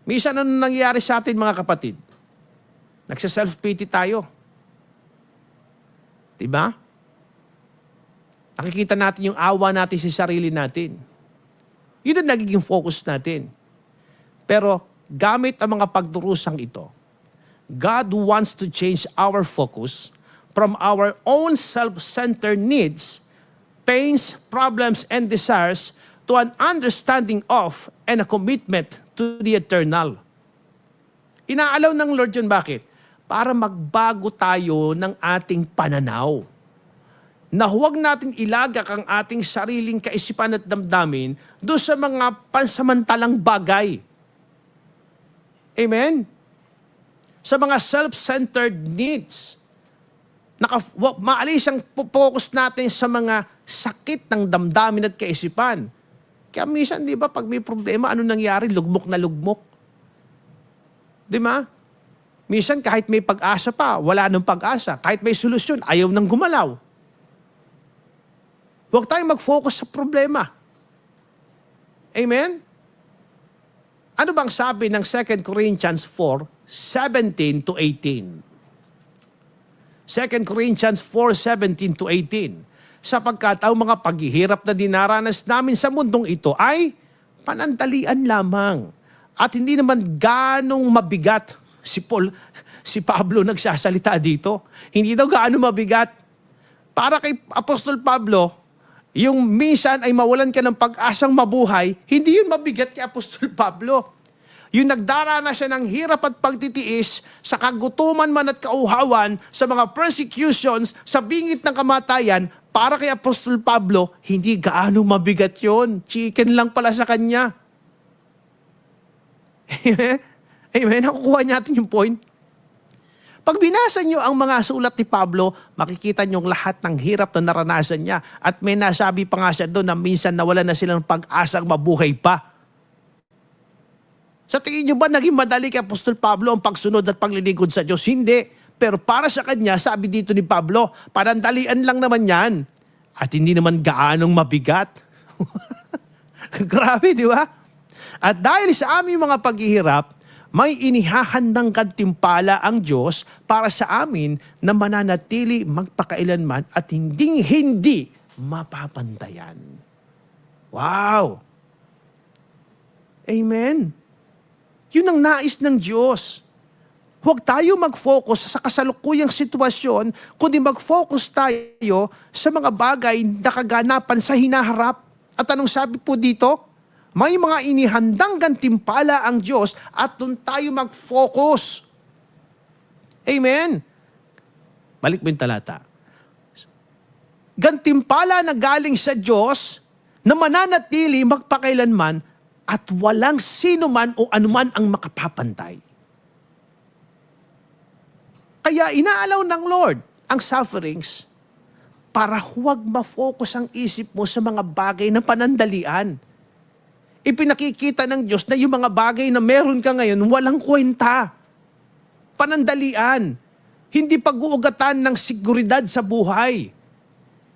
Minsan ano nangyayari sa atin mga kapatid? Nagsa-self-pity tayo. Di ba? Nakikita natin yung awa natin sa sarili natin. Yun ang nagiging focus natin. Pero gamit ang mga pagdurusang ito, God wants to change our focus from our own self-centered needs, pains, problems, and desires to an understanding of and a commitment to the eternal. Inaalaw ng Lord yun, bakit? Para magbago tayo ng ating pananaw. Na huwag natin ilagak ang ating sariling kaisipan at damdamin doon sa mga pansamantalang bagay. Amen? Sa mga self-centered needs. Maalis ang focus natin sa mga sakit ng damdamin at kaisipan. Kaya minsan, di ba, pag may problema, ano nangyari? Lugmok na lugmok. Di ba? Minsan, kahit may pag-asa pa, wala nang pag-asa. Kahit may solusyon, ayaw nang gumalaw. Huwag tayong mag-focus sa problema. Amen? Ano bang sabi ng 2 Corinthians 4:17 to 18? 2 Corinthians 4:17 to 18. Sapagkat ang mga paghihirap na dinaranas namin sa mundong ito ay panandalian lamang. At hindi naman ganong mabigat. Si Pablo nagsasalita dito. Hindi daw gaano mabigat. Para kay Apostol Pablo, yung minsan ay mawalan ka ng pag-asang mabuhay, hindi yun mabigat kay Apostol Pablo. Yung nagdarana siya ng hirap at pagtitiis, sa kagutuman man at kauhawan, sa mga persecutions, sa bingit ng kamatayan, para kay Apostol Pablo, hindi gaano mabigat yun. Chicken lang pala sa kanya. Amen? Amen? Nakukuha natin yung point. Pag binasa nyo ang mga sulat ni Pablo, makikita nyo lahat ng hirap na naranasan niya. At may nasabi pa nga siya doon na minsan nawala na silang pag-asang mabuhay pa. Sa tingin nyo ba naging madali kay Apostol Pablo ang pagsunod at paglilingkod sa Diyos? Hindi. Pero para sa kanya, sabi dito ni Pablo, panandalian lang naman yan. At hindi naman gaanong mabigat. Grabe, di ba? At dahil sa aming mga paghihirap, may inihahandang gantimpala ang Diyos para sa amin na mananatili magpakailanman at hindi mapapantayan. Wow! Amen! Yun ang nais ng Diyos. Huwag tayo mag-focus sa kasalukuyang sitwasyon, kundi mag-focus tayo sa mga bagay na kaganapan sa hinaharap. At anong sabi po dito? May mga inihandang gantimpala ang Diyos at doon tayo mag-focus. Amen? Balik mo yung talata. Gantimpala na galing sa Diyos na mananatili magpakailanman at walang sino man o anuman ang makapapantay. Kaya inaalaw ng Lord ang sufferings para huwag ma-focus ang isip mo sa mga bagay na panandalian. Ipinakikita ng Diyos na yung mga bagay na meron ka ngayon, walang kwenta. Panandalian. Hindi pag-uugatan ng seguridad sa buhay.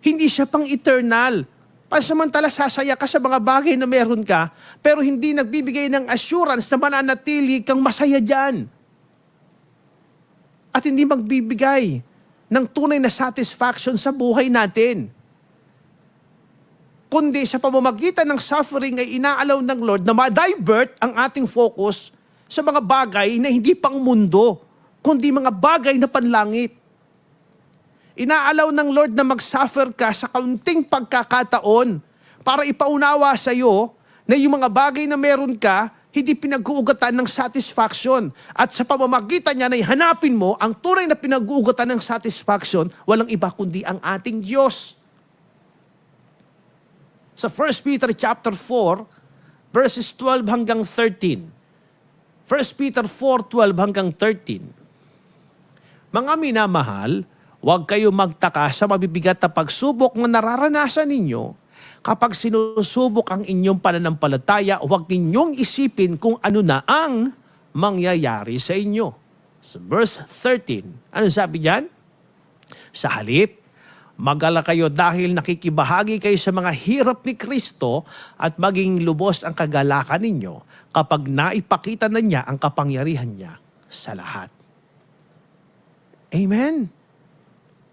Hindi siya pang eternal. Pansamantala sasaya ka sa mga bagay na meron ka, pero hindi nagbibigay ng assurance na mananatili kang masaya dyan. At hindi magbibigay ng tunay na satisfaction sa buhay natin. Kundi sa pamamagitan ng suffering ay inaalaw ng Lord na ma-divert ang ating focus sa mga bagay na hindi pang mundo, kundi mga bagay na panlangit. Inaalaw ng Lord na mag-suffer ka sa kaunting pagkakataon para ipaunawa sa iyo na yung mga bagay na meron ka, hindi pinag-uugatan ng satisfaction. At sa pamamagitan niya na hanapin mo ang tunay na pinag-uugatan ng satisfaction, walang iba kundi ang ating Diyos. Sa 1 Peter chapter 4, verses 12 hanggang 13. 1 Peter 4:12 hanggang 13. Mga minamahal, huwag kayo magtaka sa mabibigat na pagsubok na nararanasan ninyo. Kapag sinusubok ang inyong pananampalataya, huwag ninyong isipin kung ano na ang mangyayari sa inyo. Sa verse 13, ano sabi diyan? Sa halip, mag-alala kayo dahil nakikibahagi kayo sa mga hirap ni Kristo at maging lubos ang kagalakan ninyo kapag naipakita na niya ang kapangyarihan niya sa lahat. Amen?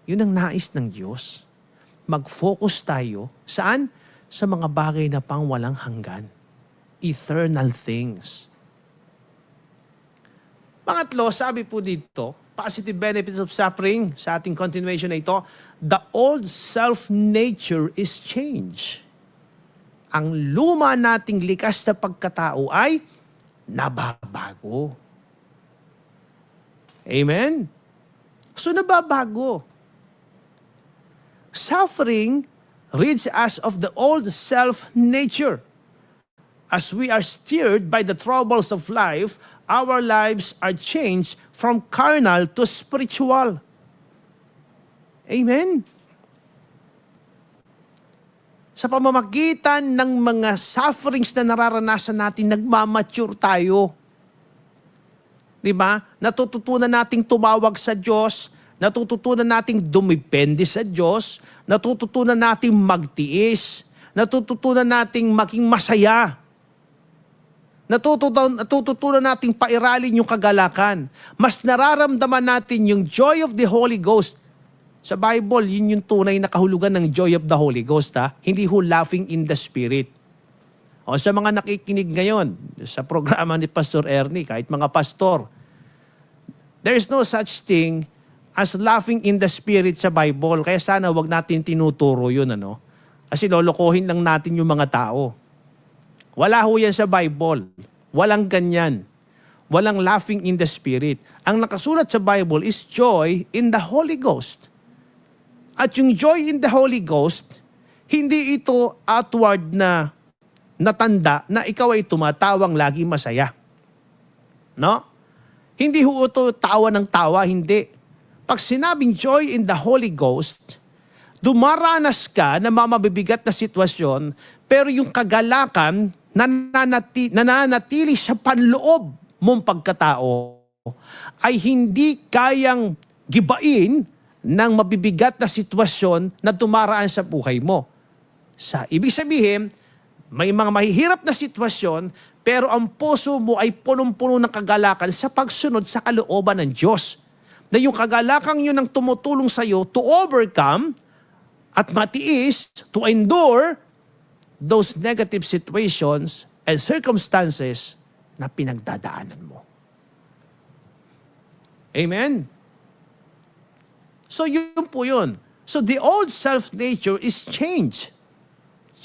Yun ang nais ng Diyos. Mag-focus tayo. Saan? Sa mga bagay na pang walang hanggan. Eternal things. Pangatlo, sabi po dito, positive benefits of suffering, sa ating continuation na ito, the old self-nature is changed. Ang luma nating likas na pagkatao ay nababago. Amen? So nababago. Suffering rids us of the old self-nature. As we are steered by the troubles of life, our lives are changed from carnal to spiritual. Amen? Sa pamamagitan ng mga sufferings na nararanasan natin, nagmamature tayo. Diba? Natututunan nating tumawag sa Diyos, natututunan nating dumipende sa Diyos, natututunan nating magtiis, natututunan nating maging masaya. Natututunan nating pairalin yung kagalakan. Mas nararamdaman natin yung joy of the Holy Ghost. Sa Bible, yun yung tunay na kahulugan ng joy of the Holy Ghost. Hindi ho laughing in the Spirit. O sa mga nakikinig ngayon, sa programa ni Pastor Ernie, kahit mga pastor, there is no such thing as laughing in the Spirit sa Bible. Kaya sana wag natin tinuturo yun. Kasi lolokohin lang natin yung mga tao. Wala ho yan sa Bible. Walang ganyan. Walang laughing in the Spirit. Ang nakasulat sa Bible is joy in the Holy Ghost. At yung joy in the Holy Ghost, hindi ito outward na natanda na ikaw ay tumatawang lagi masaya. No? Hindi ho ito tawa ng tawa, hindi. Pag sinabing joy in the Holy Ghost, dumaranas ka na mabibigat na sitwasyon, pero yung kagalakan nananatili sa panloob mong pagkatao ay hindi kayang gibain ng mabibigat na sitwasyon na dumaraan sa buhay mo. Ibig sabihin, may mga mahihirap na sitwasyon, pero ang puso mo ay punong-puno ng kagalakan sa pagsunod sa kalooban ng Diyos. Na yung kagalakan yun ang tumutulong sa iyo to overcome at matiis, to endure those negative situations and circumstances na pinagdadaanan mo. Amen? So yun po yun. So the old self-nature is changed.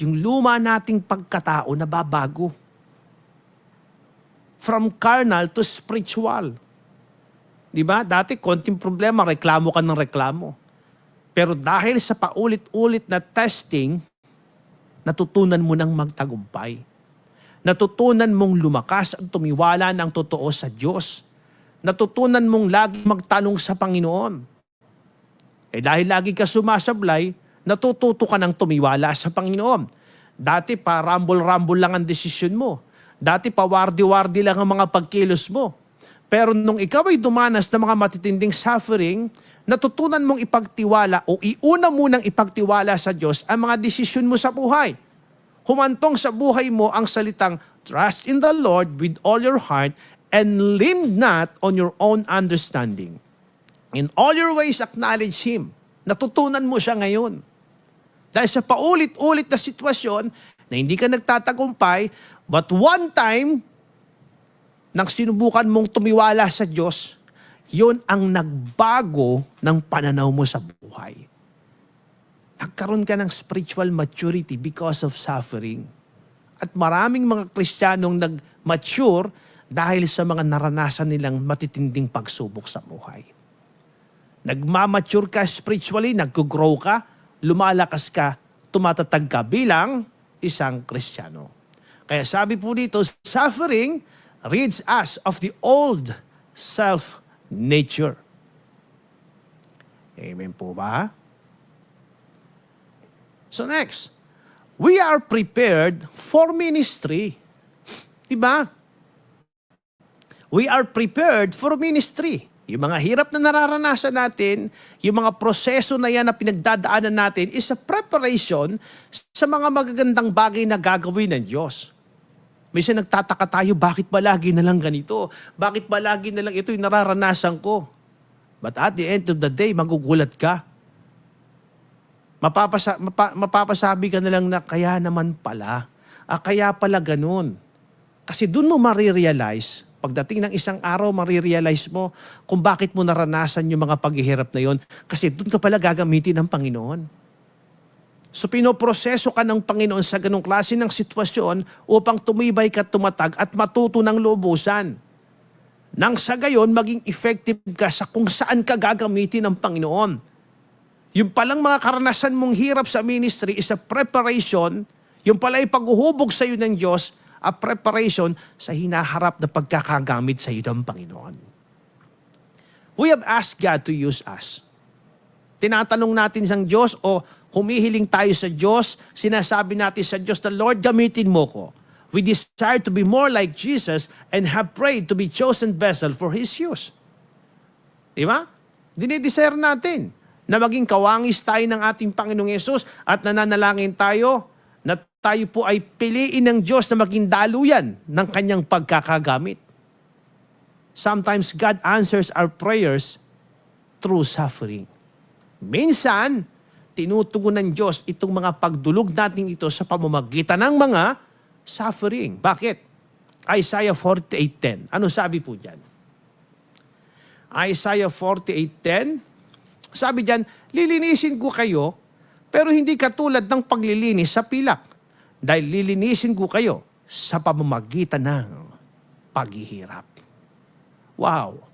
Yung luma nating pagkatao na babago. From carnal to spiritual. Diba? Dati konting problema, reklamo ka ng reklamo. Pero dahil sa paulit-ulit na testing, natutunan mo ng magtagumpay. Natutunan mong lumakas at tumiwala ng totoo sa Diyos. Natutunan mong lagi magtanong sa Panginoon. Dahil lagi ka sumasablay, natututo ka ng tumiwala sa Panginoon. Dati pa rumble-rumble lang ang desisyon mo. Dati pa wardi-wardi lang ang mga pagkilos mo. Pero nung ikaw ay dumanas ng mga matitinding suffering, natutunan mong ipagtiwala o iuna munang ipagtiwala sa Diyos ang mga desisyon mo sa buhay. Humantong sa buhay mo ang salitang, trust in the Lord with all your heart and lean not on your own understanding. In all your ways acknowledge Him. Natutunan mo siya ngayon. Dahil sa paulit-ulit na sitwasyon na hindi ka nagtatagumpay, but one time, nang sinubukan mong tumiwala sa Diyos, yun ang nagbago ng pananaw mo sa buhay. Nagkaroon ka ng spiritual maturity because of suffering. At maraming mga Kristiyanong nag-mature dahil sa mga naranasan nilang matitinding pagsubok sa buhay. Nagmamature ka spiritually, nag-grow ka, lumalakas ka, tumatatag ka bilang isang Kristiyano. Kaya sabi po dito, suffering rids us of the old self-nature. Amen po ba? So next, we are prepared for ministry. Diba? We are prepared for ministry. Yung mga hirap na nararanasan natin, yung mga proseso na yan na pinagdadaanan natin is a preparation sa mga magagandang bagay na gagawin ng Diyos. Minsan nagtataka tayo, bakit ba lagi na lang ganito? Bakit ba lagi na lang ito yung nararanasan ko? But at the end of the day, magugulat ka. Mapapasabi ka na lang na kaya naman pala. Kaya pala ganun. Kasi dun mo marirealize, pagdating ng isang araw, marirealize mo kung bakit mo naranasan yung mga paghihirap na yon. Kasi dun ka pala gagamitin ng Panginoon. So pinoproseso ka ng Panginoon sa ganong klase ng sitwasyon upang tumibay ka, tumatag at matuto ng lubusan. Nang sa gayon, maging effective ka sa kung saan ka gagamitin ng Panginoon. Yung palang mga karanasan mong hirap sa ministry is a preparation, yung pala ay paghuhubog sa iyo ng Diyos, a preparation sa hinaharap na pagkakagamit sa iyo ng Panginoon. We have asked God to use us. Tinatanong natin sa Diyos o humihiling tayo sa Diyos, sinasabi natin sa Diyos na, Lord, gamitin mo ko. We desire to be more like Jesus and have prayed to be chosen vessel for His use. Di ba? Dinidesire natin na maging kawangis tayo ng ating Panginoong Yesus at nananalangin tayo na tayo po ay piliin ng Diyos na maging daluyan ng kanyang pagkakagamit. Sometimes God answers our prayers through suffering. Minsan, tinutugon ng Diyos itong mga pagdulog natin ito sa pamamagitan ng mga suffering. Bakit? Isaiah 48:10. Ano sabi po dyan? Isaiah 48:10. Sabi dyan, lilinisin ko kayo, pero hindi katulad ng paglilinis sa pilak. Dahil lilinisin ko kayo sa pamamagitan ng paghihirap. Wow.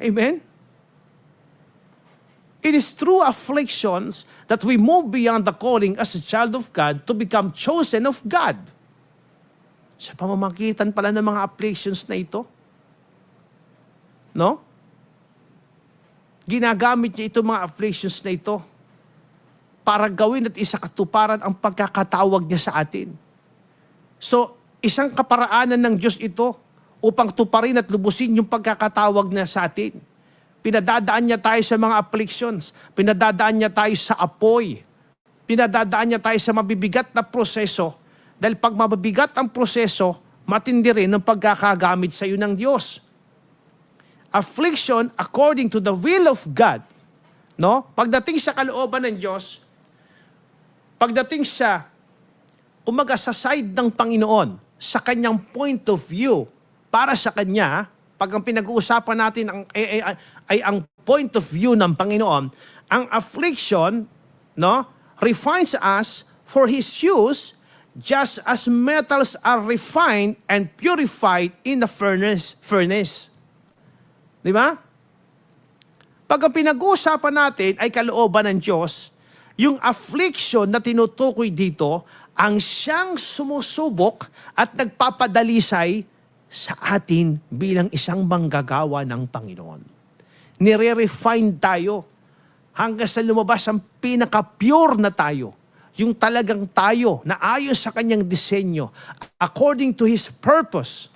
Amen? It is through afflictions that we move beyond the calling as a child of God to become chosen of God. Sa pamamagitan pala ng mga afflictions na ito. No? Ginagamit niya itong mga afflictions na ito para gawin at isakatuparan ang pagkakatawag niya sa atin. So, isang kaparaanan ng Diyos ito upang tuparin at lubusin yung pagkakatawag niya sa atin. Pinadadaan niya tayo sa mga afflictions. Pinadadaan niya tayo sa apoy. Pinadadaan niya tayo sa mabibigat na proseso. Dahil pag mabibigat ang proseso, matindi rin ang pagkakagamit sa iyo ng Diyos. Affliction according to the will of God. No? Pagdating sa kalooban ng Diyos, pagdating sa, kumaga sa side ng Panginoon, sa kanyang point of view, para sa kanya, pag ang pinag-uusapan natin ay ang point of view ng Panginoon, ang affliction, no, refines us for His use, just as metals are refined and purified in the furnace. Di ba? Pag ang pinag-uusapan natin ay kalooban ng Diyos, yung affliction na tinutukoy dito, ang siyang sumusubok at nagpapadalisay sa atin bilang isang manggagawa ng Panginoon. Nire-refine tayo hanggang sa lumabas ang pinaka-pure na tayo. Yung talagang tayo na ayon sa kanyang disenyo, according to His purpose.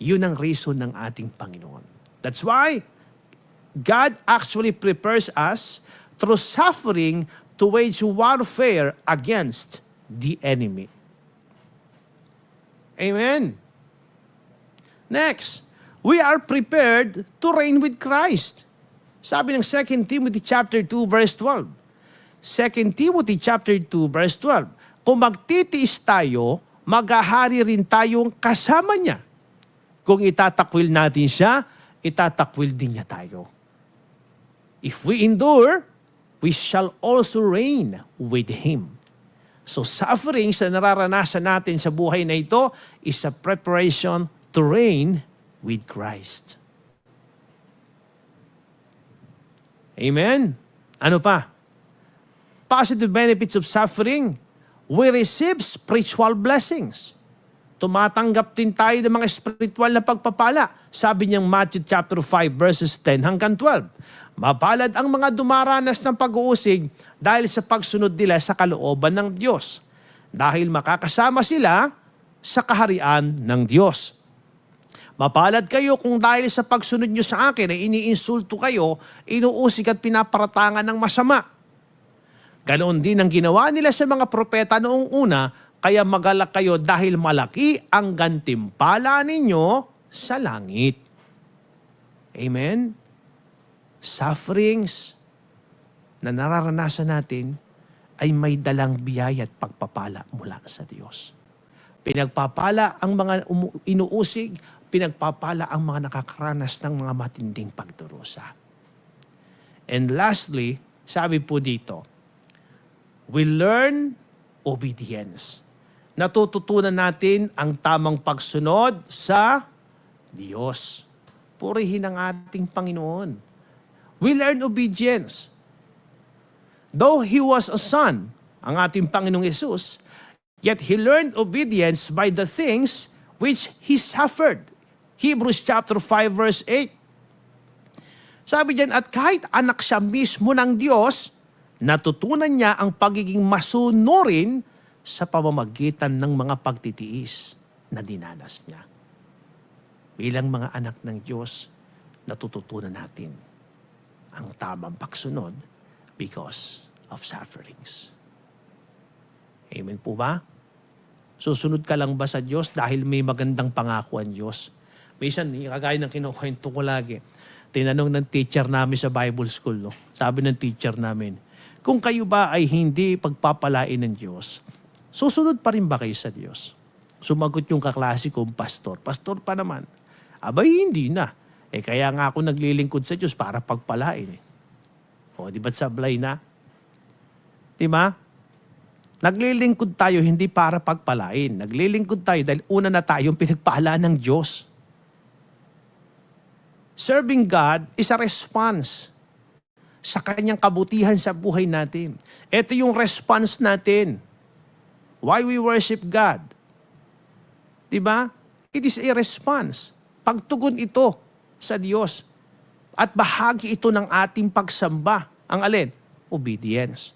Yun ang reason ng ating Panginoon. That's why God actually prepares us through suffering to wage warfare against the enemy. Amen. Next, we are prepared to reign with Christ. Sabi ng 2 Timothy chapter 2 verse 12. 2 Timothy chapter 2 verse 12. Kung magtitiis tayo, maghahari rin tayong kasama niya. Kung itatakwil natin siya, itatakwil din niya tayo. If we endure, we shall also reign with Him. So sufferings na nararanasan natin sa buhay na ito is a preparation to reign with Christ. Amen? Ano pa? Positive benefits of suffering. We receive spiritual blessings. Tumatanggap din tayo ng mga spiritual na pagpapala. Sabi niyang Matthew chapter 5 verses 10 hanggang 12. Mapalad ang mga dumaranas ng pag-uusig dahil sa pagsunod nila sa kalooban ng Diyos. Dahil makakasama sila sa kaharian ng Diyos. Mapalad kayo kung dahil sa pagsunod nyo sa akin ay iniinsulto kayo, inuusig at pinaparatangan ng masama. Ganoon din ang ginawa nila sa mga propeta noong una, kaya magalak kayo dahil malaki ang gantimpala ninyo sa langit. Amen? Sufferings na nararanasan natin ay may dalang biyaya at pagpapala mula sa Diyos. Pinagpapala ang mga inuusig, pinagpapala ang mga nakakaranas ng mga matinding pagdurusa. And lastly, sabi po dito, we learn obedience. Natututunan natin ang tamang pagsunod sa Diyos. Purihin ang ating Panginoon. We learn obedience. Though He was a son, ang ating Panginoong Yesus, yet He learned obedience by the things which He suffered. Hebrews chapter 5 verse 8. Sabi diyan, at kahit anak siya mismo ng Diyos, natutunan niya ang pagiging masunurin sa pamamagitan ng mga pagtitiis na dinanas niya. Bilang mga anak ng Diyos, natututunan natin ang tamang pagsunod because of sufferings. Amen po ba? Susunod ka lang ba sa Diyos dahil may magandang pangako ang Diyos? Minsan, kagaya ng kinukwento ko lagi, tinanong ng teacher namin sa Bible School, no? Sabi ng teacher namin, kung kayo ba ay hindi pagpapalain ng Diyos, susunod pa rin ba kayo sa Diyos? Sumagot yung kaklase kong pastor. Pastor pa naman. Abay, hindi na. Kaya nga ako naglilingkod sa Diyos para pagpalain. O, di ba't sablay na? Di ba? Naglilingkod tayo hindi para pagpalain. Naglilingkod tayo dahil una na tayong pinagpala ng Diyos. Serving God is a response sa kanyang kabutihan sa buhay natin. Ito yung response natin. Why we worship God. Diba? It is a response. Pagtugon ito sa Diyos. At bahagi ito ng ating pagsamba. Ang alin? Obedience.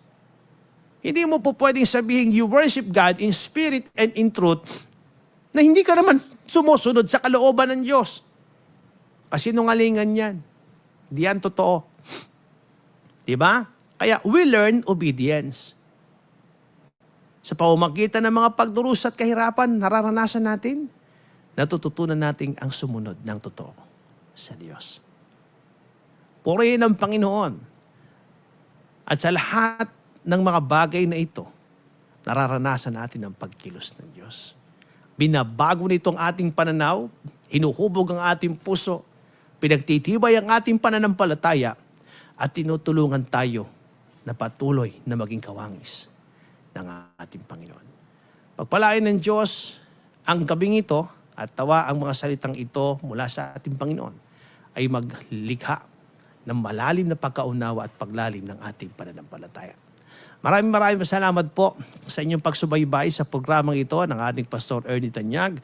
Hindi mo po pwedeng sabihin you worship God in spirit and in truth na hindi ka naman sumusunod sa kalooban ng Diyos. Kasi nungalingan yan. Di yan totoo. Diba? Kaya we learn obedience. Sa pamamagitan ng mga pagdurusa at kahirapan, nararanasan natin, natututunan natin ang sumunod ng totoo sa Diyos. Purihin ang Panginoon. At sa lahat ng mga bagay na ito, nararanasan natin ang pagkilos ng Diyos. Binabago nito ang ating pananaw, hinuhubog ang ating puso, pinagtitibay ang ating pananampalataya, at tinutulungan tayo na patuloy na maging kawangis ng ating Panginoon. Pagpalain ng Diyos ang gabing ito at tawa ang mga salitang ito mula sa ating Panginoon ay maglikha ng malalim na pagkaunawa at paglalim ng ating pananampalataya. Maraming salamat po sa inyong pagsubaybay sa programang ito ng ating Pastor Ernie Tanyag.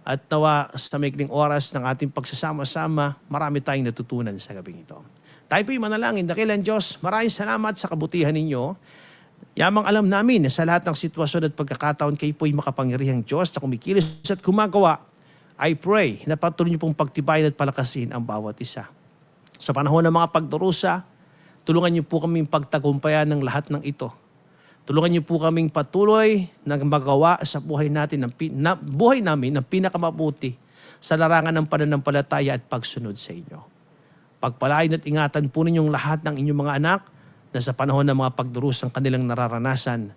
At nawa sa maikling oras ng ating pagsasama-sama, marami tayong natutunan sa gabing ito. Tayo po'y manalangin. Dakilang Diyos, maraming salamat sa kabutihan ninyo. Yamang alam namin na sa lahat ng sitwasyon at pagkakataon kayo po'y makapangyarihang Diyos na kumikilos at gumagawa. I pray na patuloy niyo pong pagtibayin at palakasin ang bawat isa. Sa panahon ng mga pagdurusa, tulungan niyo po kaming pagtagumpayan ng lahat ng ito. Tulungan niyo po kaming patuloy na magawa sa buhay natin, buhay namin ng pinakamabuti sa larangan ng pananampalataya at pagsunod sa inyo. Pagpalain at ingatan po ninyong lahat ng inyong mga anak na sa panahon ng mga pagdurusang kanilang nararanasan,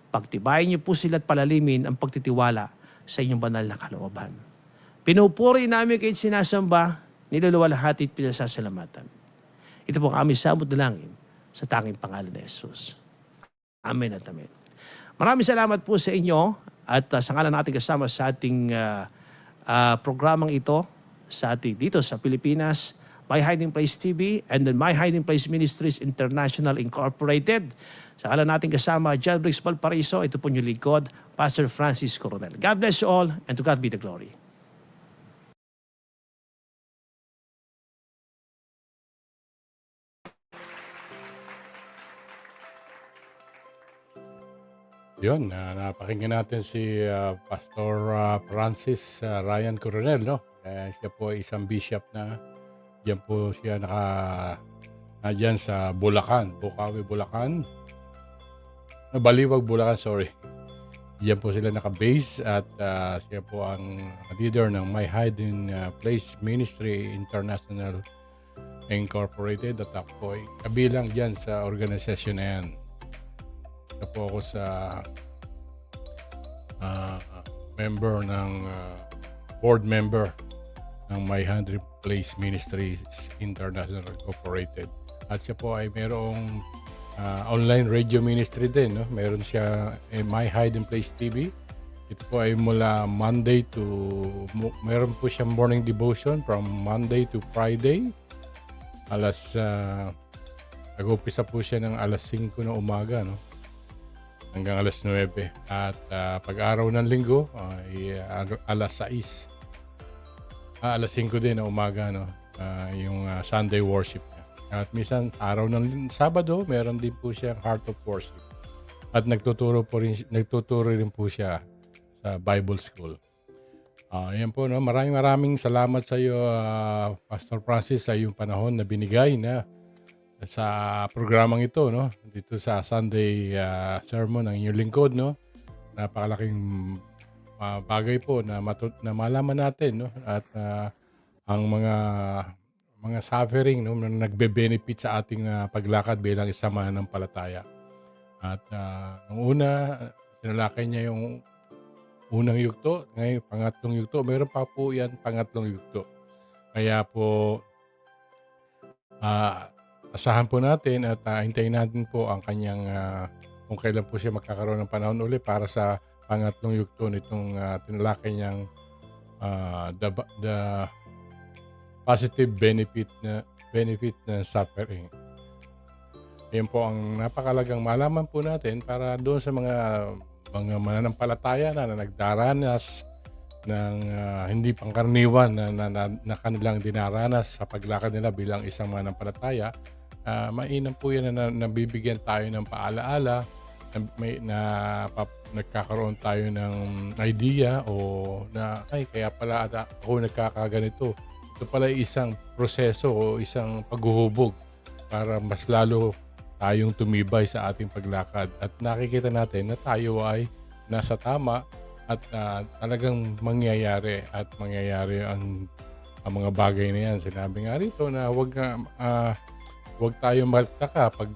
pagtibayin niyo po sila at palalimin ang pagtitiwala sa inyong banal na kalooban. Pinupuri namin kayo sinasamba, niluluwalhati at pinasasalamatan. Ito po ang aming sabot na langin sa tanging pangalan ni Jesus. Amen at amen. Maraming salamat po sa inyo at sa ngalan natin kasama sa ating programang ito sa ating dito sa Pilipinas, My Hiding Place TV and then My Hiding Place Ministries International Incorporated. Sa ngalan natin kasama, John Briggs Valparaiso, ito po yung lingkod, Pastor Francis Coronel. God bless you all and to God be the glory. Yun, napakinggan natin si Pastor Francis Ryan Coronel, no? Siya po ay isang bishop na diyan po siya diyan sa Bulacan, Bukawi, Bulacan. Baliwag, Bulacan, sorry. Diyan po sila naka-base at siya po ang leader ng My Hiding Place Ministry International Incorporated at ako po ay kabilang diyan sa organisasyon na yan. Isa po ako sa member ng board member ng My Hiding Place Ministries International Incorporated. At siya po ay merong online radio ministry din. No? Meron siya My Hiding Place TV. Ito po ay mula Monday to... Meron po siyang morning devotion from Monday to Friday. Nag-umpisa po siya ng alas 5 ng umaga. No? Hanggang alas 9. At pag-araw ng linggo, alas 6. Alas 5 din na umaga, no? Yung Sunday worship niya. At minsan, araw ng Sabado, meron din po siya Heart of Worship. At nagtuturo rin po siya sa Bible School. Yan po, no? Maraming salamat sa iyo, Pastor Francis, sa iyong panahon na binigay na sa programang ito, no? Dito sa Sunday sermon ng inyong lingkod, no? napakalaking bagay po na na malaman natin, no, at ang mga suffering, no, na nagbe-benefit sa ating paglakad bilang isang mananampalataya. At nung una, sinalakay niya yung unang yugto, ngayon pangatlong yugto, meron pa po yan pangatlong yugto. Kaya po asahan po natin at hintayin natin po ang kanyang kung kailan po siya magkakaroon ng panahon uli para sa pangatlong yugto nitong tinalakay niyang the positive benefit na suffering. Yan po ang napakalagang malaman po natin para doon sa mga mananampalataya na nagdaranas ng hindi pangkaraniwan na kanilang dinaranas sa paglakad nila bilang isang mananampalataya. Mainam po yan na nabibigyan tayo ng paalaala, nagkakaroon tayo ng idea o na kaya pala ako nagkakaganito. Ito pala isang proseso o isang paghuhubog para mas lalo tayong tumibay sa ating paglakad at nakikita natin na tayo ay nasa tama at talagang mangyayari ang mga bagay na yan. Sinabi nga rito na huwag tayong magtaka pag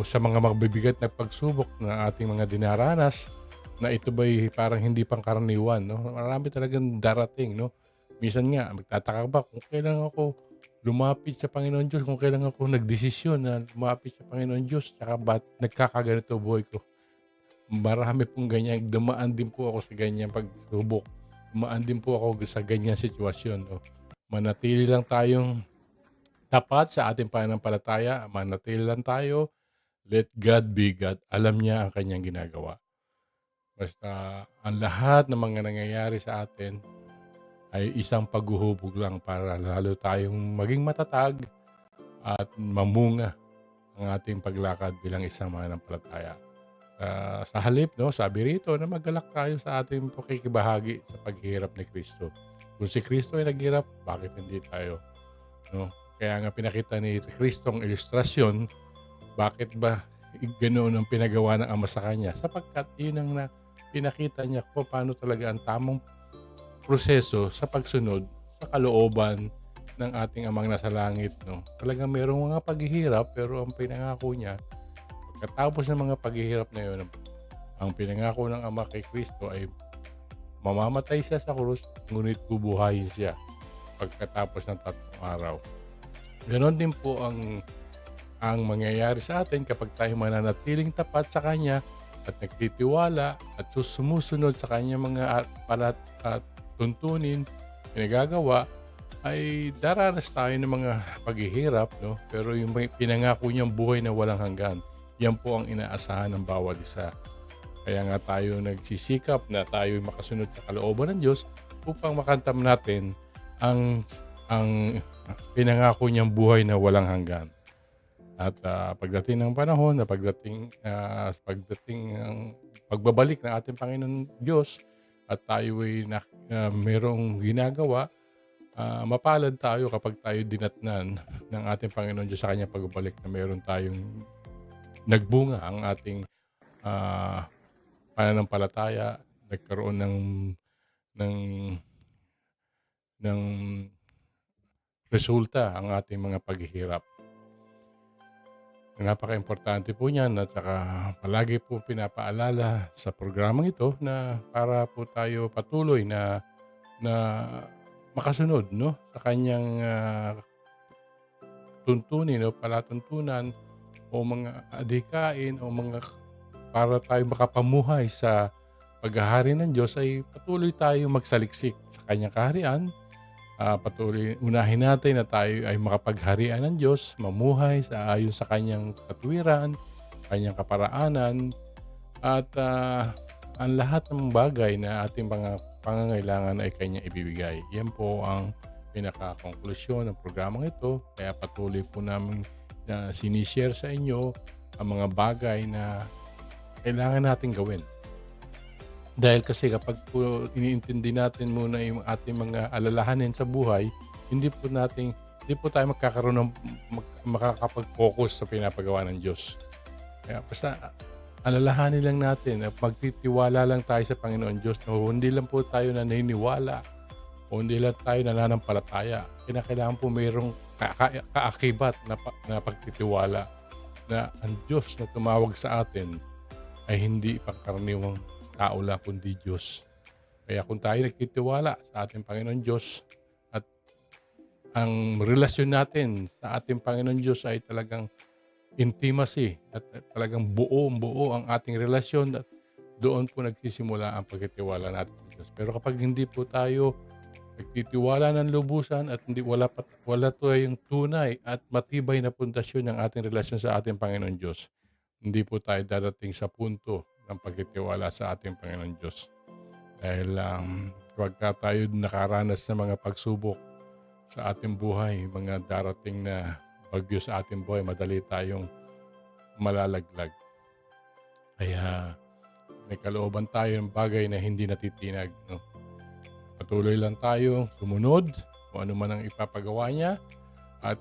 sa mga mabibigat na pagsubok na ating mga dinaranas na ito ba'y parang hindi pangkaraniwan, no? Marami talagang darating, no? Minsan nga, magtataka ba kung kailan ako lumapit sa Panginoon Diyos, kung kailan ako nagdesisyon na lumapit sa Panginoon Diyos, tsaka ba't nagkakaganito buhay ko. Marami pong ganyan. Dumaan din po ako sa ganyan pagsubok. Dumaan din po ako sa ganyan sitwasyon. No? Manatili lang tayong tapat sa ating pananampalataya. Manatili lang tayo. Let God be God. Alam niya ang kanyang ginagawa. Basta ang lahat ng mga nangyayari sa atin ay isang paghuhubog lang para lalo tayong maging matatag at mamunga ang ating paglakad bilang isang mananampalataya. Sa halip, no, sabi rito na magalak tayo sa ating pakikibahagi sa paghihirap ni Kristo. Kung si Kristo ay naghirap, bakit hindi tayo? No? Kaya nga pinakita ni Kristo ang ilustrasyon, bakit ba ganoon ang pinagawa ng Ama sa Kanya? Sapagkat yun ang pinakita niya kung paano talaga ang tamang proseso sa pagsunod sa kalooban ng ating Amang nasa langit. No? Talagang mayroong mga paghihirap pero ang pinangako niya, pagkatapos ng mga paghihirap na yun, ang pinangako ng Ama kay Kristo ay mamamatay siya sa krus, ngunit bubuhayin siya pagkatapos ng 3 araw. Ganon din po ang mangyayari sa atin kapag tayo mananatiling tapat sa Kanya at nagtitiwala at sumusunod sa Kanyang mga palat at tuntunin, pinagagawa, ay daranas tayo ng mga paghihirap, no? Pero yung pinangako niyang buhay na walang hanggan, yan po ang inaasahan ng bawat isa. Kaya nga tayo nagsisikap na tayo makasunod sa kalooban ng Diyos upang makantam natin ang pinangako niyang buhay na walang hanggan. At pagdating ng panahon, pagdating ng pagbabalik ng ating Panginoon Diyos at tayo ay merong ginagawa, mapalad tayo kapag tayo dinatnan ng ating Panginoon Diyos sa Kanyang pagbabalik na meron tayong nagbunga ang ating pananampalataya, nagkaroon ng resulta ang ating mga paghihirap. Napaka-importante po niyan at saka palagi po pinapaalala sa programang ito na para po tayo patuloy na makasunod, no, sa kanyang tuntunin o palatuntunan o mga adhikain o mga para tayo makapamuhay sa paghahari ng Diyos ay patuloy tayo magsaliksik sa kanyang kaharian. Patuloy unahin natin na tayo ay makapagharian ng Diyos, mamuhay ayon sa kanyang katuwiran, kanyang kaparaanan, at ang lahat ng bagay na ating mga pangangailangan ay kanyang ibibigay. Yan po ang pinaka-konklusyon ng programang ito. Kaya patuloy po namin sinishare sa inyo ang mga bagay na kailangan natin gawin. Dahil kasi kapag po iniintindi natin muna yung ating mga alalahanin sa buhay, hindi po tayo magkakaroon ng makakapag-focus sa pinapagawa ng Diyos. Kaya basta alalahanin lang natin at magtitiwala lang tayo sa Panginoon Diyos. No, hindi lang po tayo naniniwala o hindi lang tayo nananampalataya. Kinakailangan po mayroong kaakibat na pagtitiwala na ang Diyos na tumawag sa atin ay hindi pangkaraniwang tao lang kundi Diyos. Kaya kung tayo nagtitiwala sa ating Panginoon Diyos at ang relasyon natin sa ating Panginoon Diyos ay talagang intimacy at talagang buo ang ating relasyon at doon po nagsisimula ang pagtitiwala natin sa Diyos. Pero kapag hindi po tayo nagtitiwala ng lubusan at wala tayong tunay at matibay na pundasyon ng ating relasyon sa ating Panginoon Diyos, hindi po tayo dadating sa punto ng pagtitiwala sa ating Panginoon Diyos. Dahil pagka tayo nakaranas ng mga pagsubok sa ating buhay, mga darating na bagyo sa ating buhay, madali tayong malalaglag. Kaya may kalooban tayo ng bagay na hindi natitinag. No? Patuloy lang tayo sumunod kung ano man ang ipapagawa niya at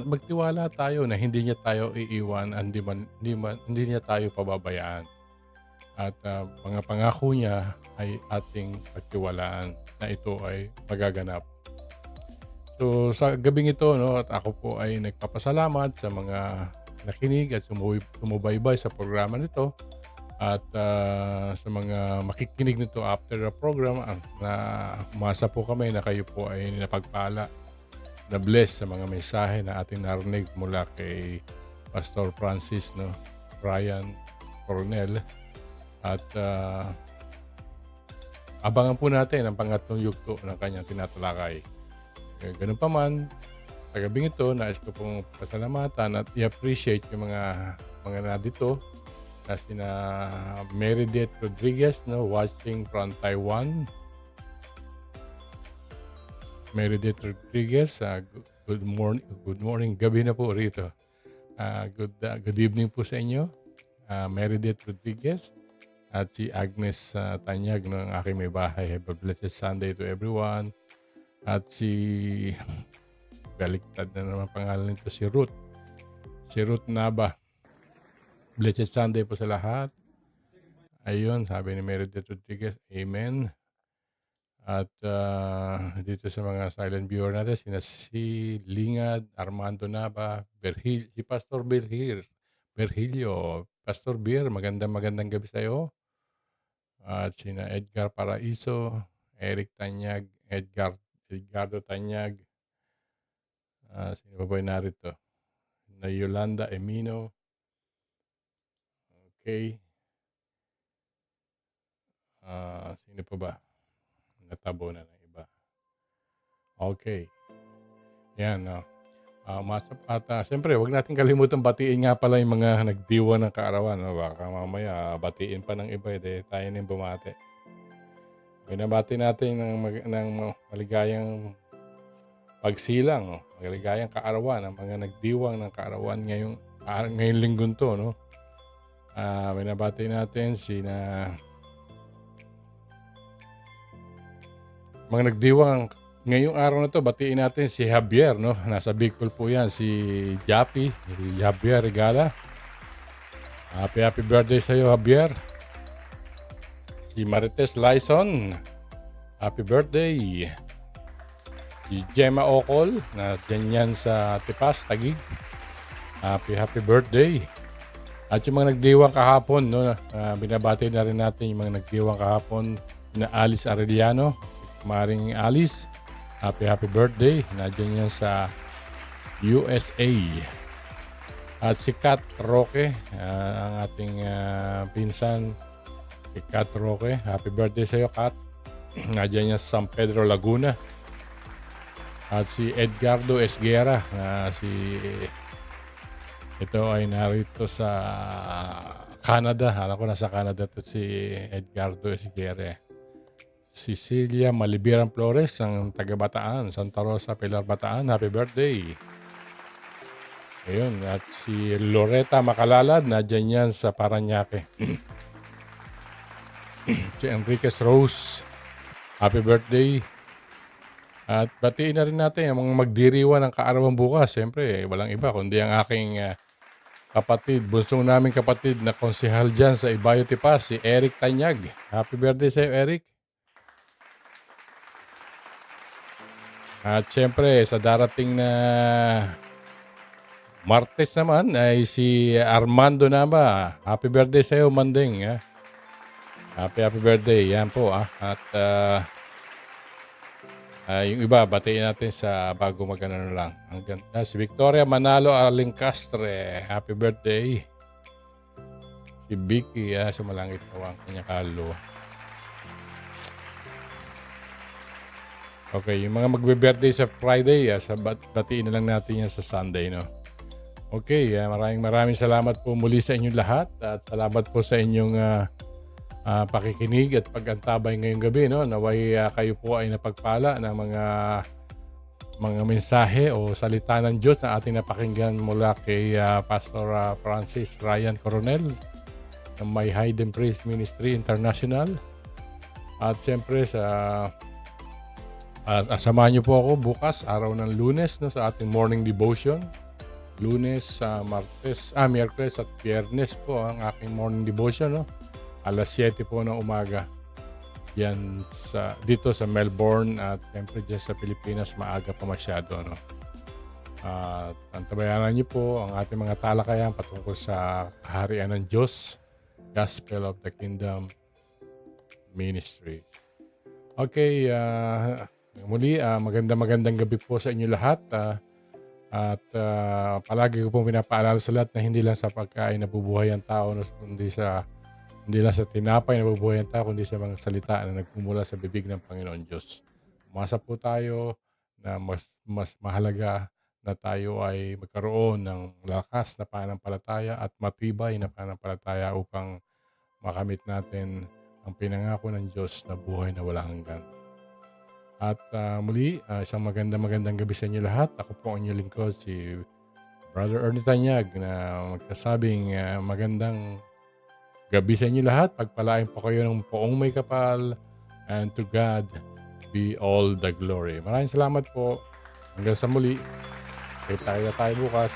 magtiwala tayo na hindi niya tayo iiwan, hindi niya tayo pababayaan. At mga pangako niya ay ating pagtiwalaan na ito ay magaganap. So sa gabing ito, no, at ako po ay nagpapasalamat sa mga nakinig at sumubaybay sa programa nito at sa mga makikinig nito after the program na umasa po kami na kayo po ay napagpala na bless sa mga mensahe na ating narinig mula kay Pastor Francis, no, Brian Coronel at abangan po natin ang pangatlong yugto ng kanyang tinatalakay. Ganun pa man, sa gabing ito, nais ko pong pasalamatan at i-appreciate yung mga nadito na sina Meredith Rodriguez, no, watching from Taiwan. Meredith Rodriguez, good morning, gabi na po rito. Good evening po sa inyo, Meredith Rodriguez. At si Agnes Tanyag, no, ang aking may bahay. Have a blessed Sunday to everyone. At si baliktad na naman pangalan nito, si Ruth. Si Ruth Naba. Blessed Sunday po sa lahat. Ayun, sabi ni Meredith Rodriguez, Amen. At dito sa mga silent viewer natin, si Lingad, Armando Naba, si Pastor Berhilio. Pastor Bir, magandang gabi sa iyo. At sina Edgar Paraiso, Eric Tanyag, Edgardo Tanyag, sino pa ba yung narito? Na Yolanda Emino. Okay. Sino pa ba? Natabo na ng iba. Okay. Yan. Siyempre, huwag natin kalimutan batiin nga pala yung mga nagdiwa ng kaarawan. No? Baka mamaya batiin pa ng iba. Tayo na yung bumati. Binabati natin ng maligayang pagsilang, maligayang kaarawan, ang mga nagdiwang ng kaarawan ngayong linggong to, no? Binabati natin mga nagdiwang ngayong araw na to, batiin natin si Javier, no? Nasa Bicol po yan, si Javier Regala. Happy birthday sa iyo, Javier. Si Marites Lyson, happy birthday. Si Gemma Ocol, na dyan yan sa Tipas, Taguig. Happy birthday. At yung mga nagdiwang kahapon, no, binabati na rin natin yung mga nagdiwang kahapon na Alice Arellano. Maring Alice, happy birthday. Nandiyan yan sa USA. At si Kat Roque, ang ating pinsan, si Kat Roque. Happy birthday sa iyo, Kat. Nandiyan yan sa San Pedro, Laguna. At si Edgardo Esguera, ito ay narito sa Canada. Alam ko nasa Canada to si Edgardo Esguera. Cecilia Malibiran Flores, ang taga Bataan, Santa Rosa, Pilar, Bataan. Happy birthday. Ayun, at si Loretta Makalalad, na dyan yan sa Paranaque. Si Enriquez Rose, happy birthday. At batiin na rin natin ang mga magdiriwa ng kaarawan bukas. Siyempre, walang iba kundi ang aking kapatid, bunsong namin kapatid na konsehal dyan sa Ibayo Tipas, si Eric Tanyag. Happy birthday sa'yo, Eric. At syempre, sa darating na Martes naman ay si Armando Nava. Happy birthday sa'yo, Manding. Ha? Happy birthday. Yan po. At yung iba, batiin natin sa bago magana na lang. Ang ganda. Si Victoria Manalo Alincastre. Happy birthday. Si Vicky, sumalangit po ang kanya kaluluwa. Okay, yung mga magbe-birthday sa Friday, batiin na lang natin yan sa Sunday, no? Okay, maraming salamat po muli sa inyong lahat at salamat po sa inyong pakikinig at pag-antabay ngayong gabi, no? Naway kayo po ay napagpala ng mga mensahe o salita ng Diyos na ating napakinggan mula kay Pastor Francis Ryan Coronel ng My Hidden Praise Ministry International. At siyempre samahan niyo po ako bukas, araw ng Lunes, no, sa ating morning devotion. Lunes, Miyerkules at Biyernes po ang aking morning devotion, no? Alas 7 po ng umaga. Yan dito sa Melbourne at siyempre dyan sa Pilipinas maaga pa masyado, no? At antabayanan niyo po ang ating mga talakayan patungkol sa kaharian ng Diyos, Gospel of the Kingdom Ministry. Okay, muli, magandang gabi po sa inyo lahat. At palagi ko pong pinapaalala sa lahat na hindi lang sa pagkain nabubuhay ang tao, hindi lang sa tinapay nabubuhay ang tao, kundi sa mga salita na nagmumula sa bibig ng Panginoon Diyos. Umasa po tayo na mas mahalaga na tayo ay magkaroon ng lakas na pananampalataya at matibay na pananampalataya upang makamit natin ang pinangako ng Diyos na buhay na walang hanggan. At muli, isang magandang gabi sa inyo lahat. Ako po ang inyong lingkod, si Brother Ernie Tanyag, na magsasabing magandang gabi sa inyo lahat. Pagpalain po kayo ng poong may kapal, and to God be all the glory. Maraming salamat po. Hanggang sa muli. Kita tayo bukas.